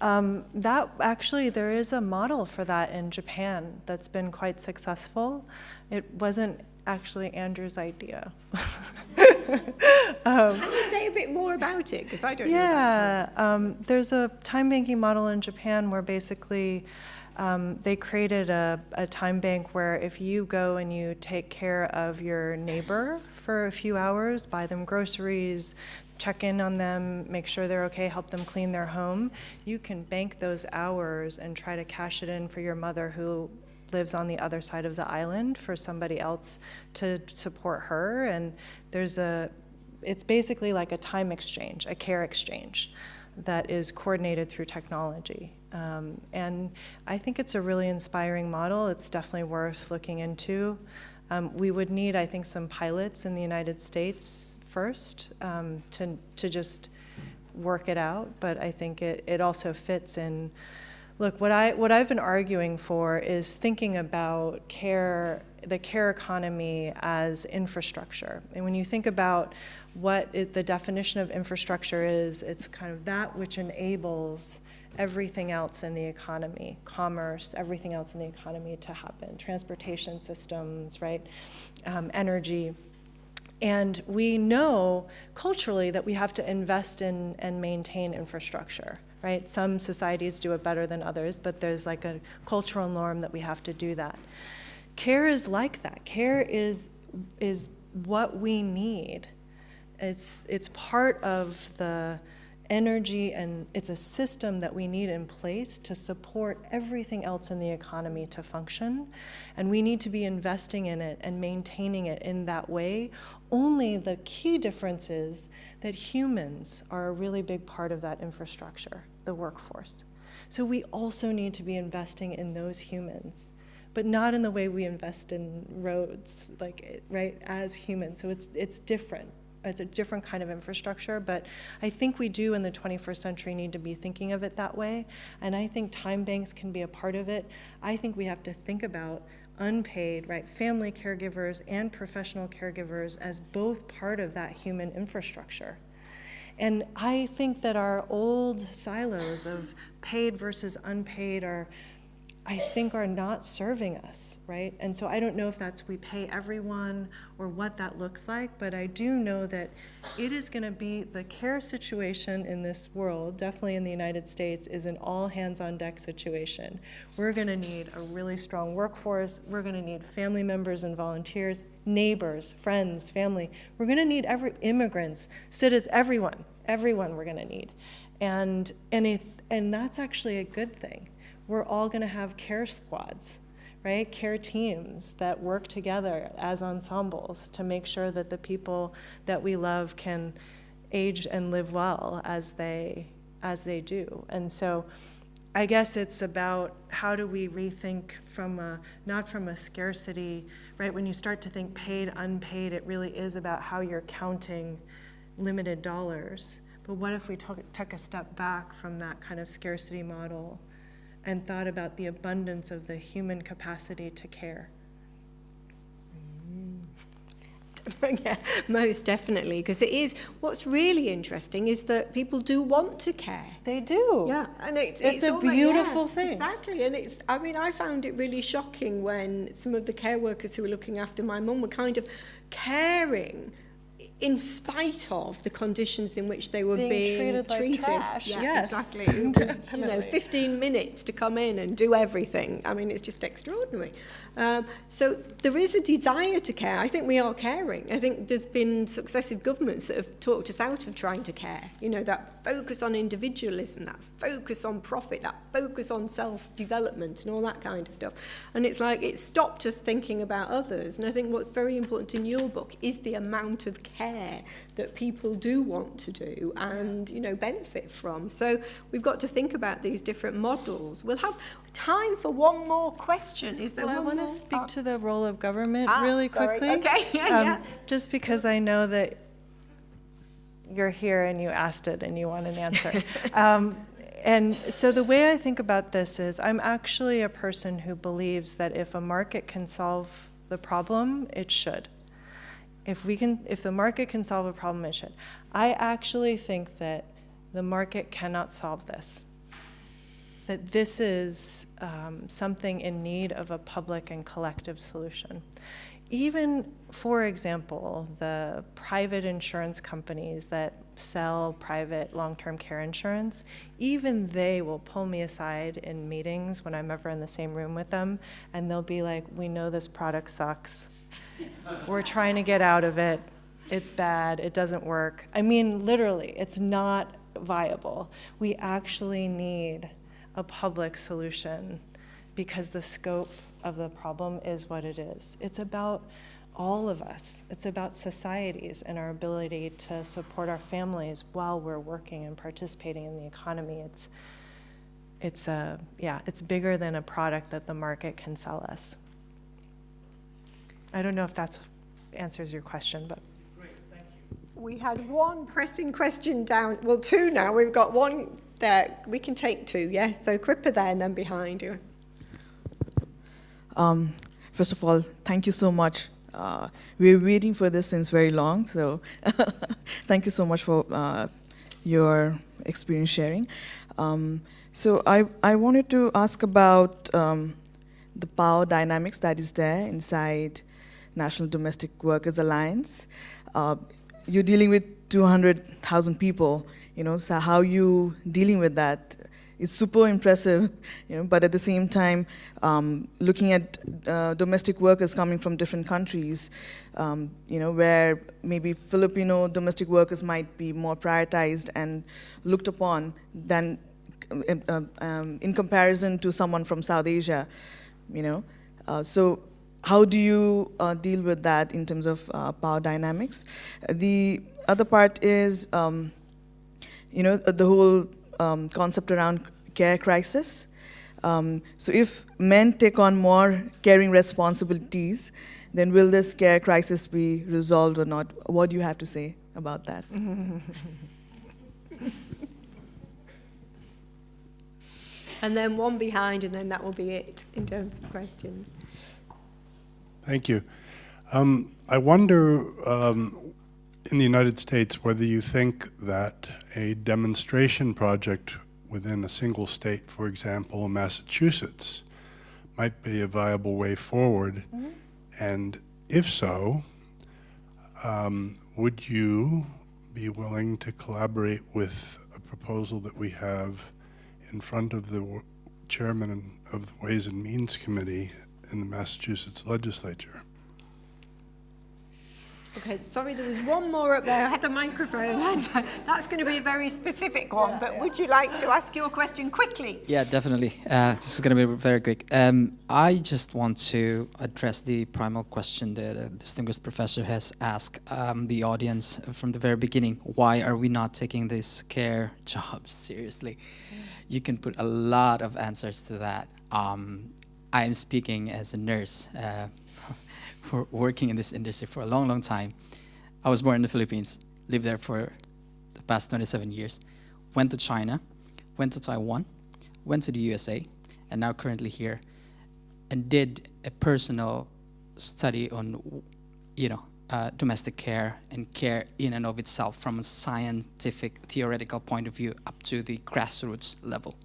S2: are. That actually, there is a model for that in Japan that's been quite successful. It wasn't actually Andrew's idea.
S1: Can you say a bit more about it? Because I don't know about it.
S2: There's a time banking model in Japan where basically they created a time bank where if you go and you take care of your neighbor for a few hours, buy them groceries, check in on them, make sure they're okay, help them clean their home, you can bank those hours and try to cash it in for your mother who lives on the other side of the island, for somebody else to support her. And it's basically like a time exchange, a care exchange that is coordinated through technology. And I think it's a really inspiring model. It's definitely worth looking into. We would need, I think, some pilots in the United States first to just work it out, but I think it also fits in. Look, what I've been arguing for is thinking about the care economy as infrastructure. And when you think about what the definition of infrastructure is, it's kind of that which enables everything else in the economy, commerce, everything else in the economy to happen, transportation systems, right, energy. And we know culturally that we have to invest in and maintain infrastructure, right? Some societies do it better than others, but there's like a cultural norm that we have to do that. Care is like that. Care is what we need. It's part of the energy, and it's a system that we need in place to support everything else in the economy to function. And we need to be investing in it and maintaining it in that way. Only the key difference is that humans are a really big part of that infrastructure, the workforce. So we also need to be investing in those humans, but not in the way we invest in roads, like, right, as humans. So it's different. It's a different kind of infrastructure, but I think we do in the 21st century need to be thinking of it that way, and I think time banks can be a part of it. I think we have to think about unpaid, right, family caregivers and professional caregivers as both part of that human infrastructure. And I think that our old silos of paid versus unpaid are not serving us, right? And so I don't know if that's we pay everyone or what that looks like, but I do know that it is going to be the care situation in this world, definitely in the United States, is an all hands on deck situation. We're going to need a really strong workforce. We're going to need family members and volunteers, neighbors, friends, family. We're going to need immigrants, citizens, everyone we're going to need. And that's actually a good thing. We're all going to have care squads, right? Care teams that work together as ensembles to make sure that the people that we love can age and live well as they do. And so I guess it's about how do we rethink not from a scarcity, right? When you start to think paid, unpaid, it really is about how you're counting limited dollars. But what if we took a step back from that kind of scarcity model and thought about the abundance of the human capacity to care?
S1: Yeah, most definitely, because it is, what's really interesting is that people do want to care.
S2: They do.
S1: Yeah, and it's
S2: a
S1: almost,
S2: beautiful
S1: yeah,
S2: thing.
S1: Exactly, and I found it really shocking when some of the care workers who were looking after my mum were kind of caring in spite of the conditions in which they were being
S2: treated like trash.
S1: Yeah,
S2: Yes,
S1: exactly. It was, 15 minutes to come in and do everything. I mean, it's just extraordinary. So there is a desire to care. I think we are caring. I think there's been successive governments that have talked us out of trying to care. You know, that focus on individualism, that focus on profit, that focus on self-development and all that kind of stuff. And it's like it stopped us thinking about others. And I think what's very important in your book is the amount of care that people do want to do and, benefit from. So we've got to think about these different models. We'll have time for one more question. Is there one more?
S2: I want to speak to the role of government really
S1: sorry.
S2: quickly.
S1: Okay, yeah.
S2: Just because I know that you're here and you asked it and you want an answer. And so the way I think about this is I'm actually a person who believes that if a market can solve the problem, it should. If the market can solve a problem, it should. I actually think that the market cannot solve this. That this is something in need of a public and collective solution. even, for example, the private insurance companies that sell private long-term care insurance, even they will pull me aside in meetings when I'm ever in the same room with them, and they'll be like, we know this product sucks. We're trying to get out of it. It's bad. It doesn't work. I mean, literally, it's not viable. We actually need a public solution because the scope of the problem is what it is. It's about all of us. It's about societies and our ability to support our families while we're working and participating in the economy. It's bigger than a product that the market can sell us. I don't know if that answers your question, but.
S7: Great, thank you.
S1: We had one pressing question down, well, two now. We've got one there. We can take two, yes? So Kripa there and then behind you.
S13: First of all, thank you so much. We're waiting for this since very long, so thank you so much for your experience sharing. So I wanted to ask about the power dynamics that is there inside National Domestic Workers Alliance. You're dealing with 200,000 people, so how you dealing with that? It's super impressive, but at the same time, looking at domestic workers coming from different countries, where maybe Filipino domestic workers might be more prioritized and looked upon than in comparison to someone from South Asia, So how do you deal with that in terms of power dynamics? The other part is, the whole concept around care crisis. So if men take on more caring responsibilities, then will this care crisis be resolved or not? What do you have to say about that?
S1: And then one behind, and then that will be it in terms of questions.
S14: Thank you. I wonder, in the United States, whether you think that a demonstration project within a single state, for example, Massachusetts, might be a viable way forward. Mm-hmm. And if so, would you be willing to collaborate with a proposal that we have in front of the chairman of the Ways and Means Committee in the Massachusetts legislature?
S1: Okay, sorry, there was one more up there. I had the microphone. That's going to be a very specific one, but would you like to ask your question quickly?
S15: Yeah, definitely. This is going to be very quick. I just want to address the primal question that a distinguished professor has asked the audience from the very beginning. Why are we not taking these care jobs seriously? You can put a lot of answers to that. I am speaking as a nurse. For working in this industry for a long, long time. I was born in the Philippines, lived there for the past 27 years, went to China, went to Taiwan, went to the USA, and now currently here, and did a personal study on, domestic care and care in and of itself from a scientific, theoretical point of view up to the grassroots level.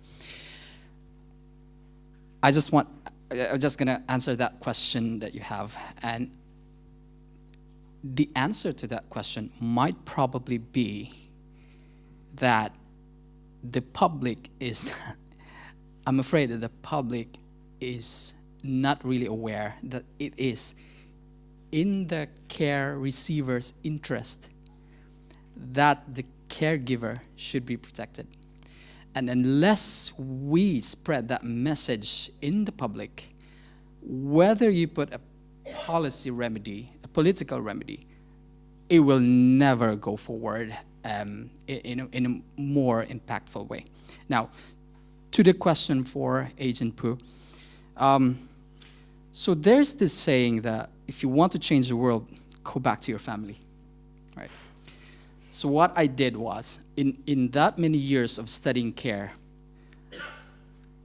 S15: I'm just going to answer that question that you have. And the answer to that question might probably be that the public is, I'm afraid that the public is not really aware that it is in the care receiver's interest that the caregiver should be protected. And unless we spread that message in the public, whether you put a policy remedy, a political remedy, it will never go forward in a more impactful way. Now, to the question for Agent Poo. So there's this saying that if you want to change the world, go back to your family, right? So what I did was, in that many years of studying care,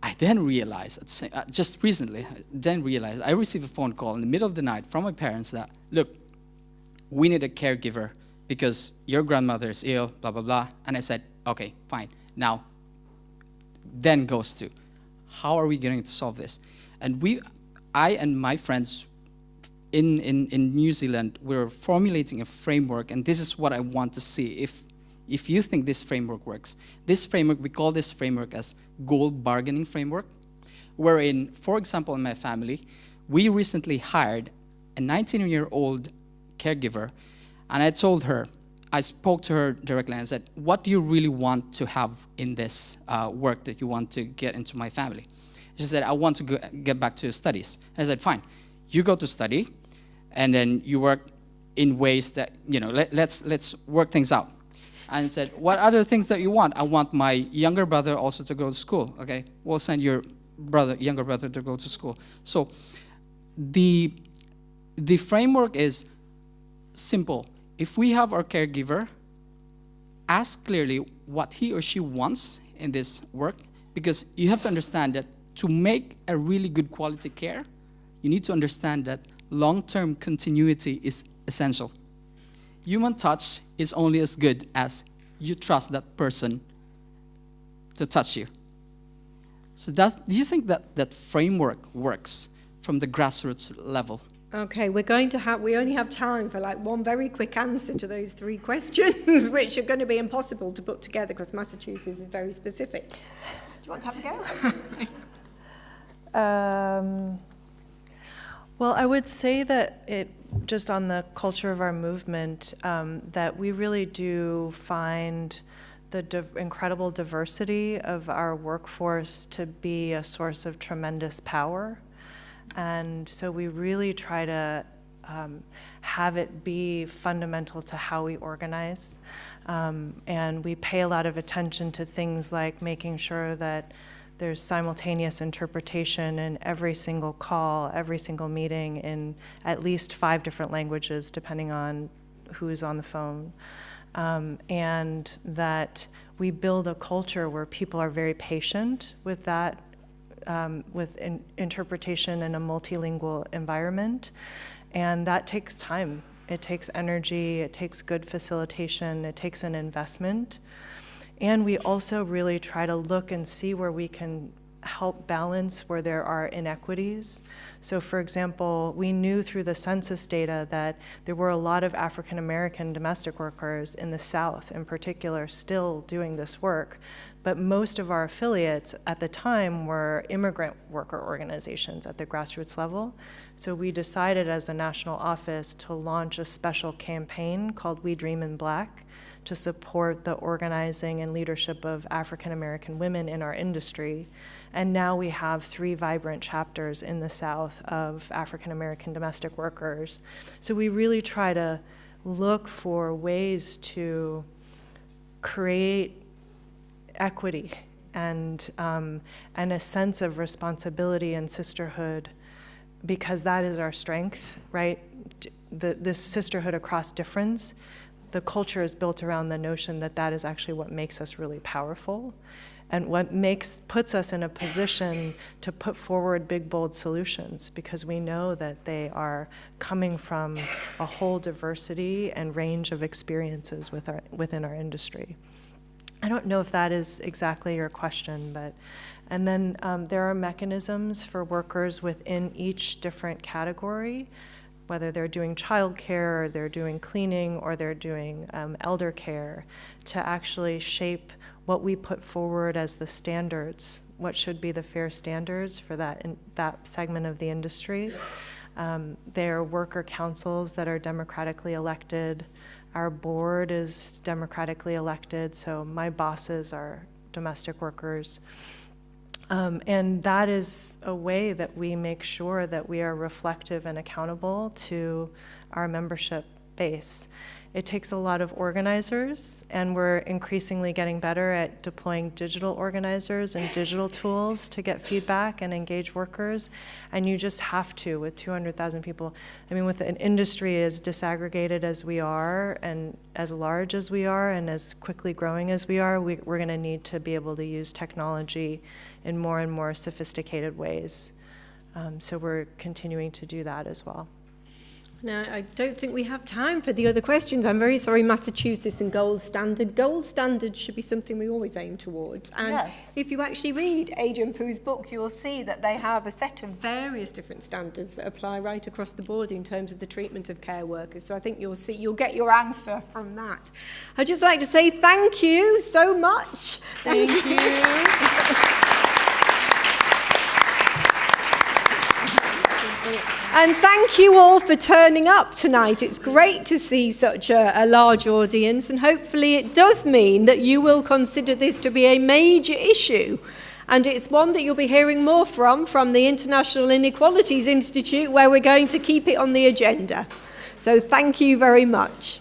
S15: I then realized, just recently, I received a phone call in the middle of the night from my parents that, look, we need a caregiver because your grandmother is ill, blah, blah, blah. And I said, okay, fine. Now, then goes to, how are we going to solve this? And I and my friends in New Zealand, we're formulating a framework, and this is what I want to see if you think this framework works. This framework, we call this framework as goal bargaining framework, wherein, for example, in my family, we recently hired a 19-year-old caregiver, and I told her, I spoke to her directly and I said, what do you really want to have in this work that you want to get into my family? She said, I want to get back to studies. And I said, fine, you go to study, and then you work in ways that, let's work things out. And I said, what other things that you want? I want my younger brother also to go to school. Okay, we'll send your younger brother to go to school. So the framework is simple. If we have our caregiver, ask clearly what he or she wants in this work, because you have to understand that to make a really good quality care, you need to understand that long-term continuity is essential. Human touch is only as good as you trust that person to touch you. So do you think that framework works from the grassroots level?
S1: Okay, we only have time for like one very quick answer to those three questions, which are going to be impossible to put together because Massachusetts is very specific. Do you want to have a go?
S2: Well, I would say that just on the culture of our movement, that we really do find the incredible diversity of our workforce to be a source of tremendous power. And so we really try to have it be fundamental to how we organize. And we pay a lot of attention to things like making sure that there's simultaneous interpretation in every single call, every single meeting in at least 5 different languages, depending on who's on the phone. And that we build a culture where people are very patient with that, with interpretation in a multilingual environment. And that takes time. It takes energy, it takes good facilitation, it takes an investment. And we also really try to look and see where we can help balance where there are inequities. So for example, we knew through the census data that there were a lot of African American domestic workers in the South in particular still doing this work, but most of our affiliates at the time were immigrant worker organizations at the grassroots level. So we decided as a national office to launch a special campaign called We Dream in Black to support the organizing and leadership of African American women in our industry. And now we have 3 vibrant chapters in the South of African American domestic workers. So we really try to look for ways to create equity and a sense of responsibility and sisterhood, because that is our strength, right? This sisterhood across difference. The culture is built around the notion that that is actually what makes us really powerful and what puts us in a position to put forward big, bold solutions, because we know that they are coming from a whole diversity and range of experiences within our industry. I don't know if that is exactly your question, but, and then there are mechanisms for workers within each different category, whether they're doing childcare, or they're doing cleaning, or they're doing elder care, to actually shape what we put forward as the standards, what should be the fair standards for that segment of the industry. There are worker councils that are democratically elected. Our board is democratically elected, so my bosses are domestic workers. And that is a way that we make sure that we are reflective and accountable to our membership base. It takes a lot of organizers, and we're increasingly getting better at deploying digital organizers and digital tools to get feedback and engage workers. And you just have to, with 200,000 people. I mean, with an industry as disaggregated as we are, and as large as we are, and as quickly growing as we are, we're going to need to be able to use technology in more and more sophisticated ways. So we're continuing to do that as well.
S1: Now, I don't think we have time for the other questions. I'm very sorry, Massachusetts and gold standard. Gold standard should be something we always aim towards. And
S12: Yes.
S1: if you actually read Adrian Poo's book, you'll see that they have a set of various different standards that apply right across the board in terms of the treatment of care workers. So I think you'll get your answer from that. I'd just like to say thank you so much.
S12: Thank you.
S1: And thank you all for turning up tonight. It's great to see such a large audience, and hopefully it does mean that you will consider this to be a major issue. And it's one that you'll be hearing more from the International Inequalities Institute, where we're going to keep it on the agenda. So thank you very much.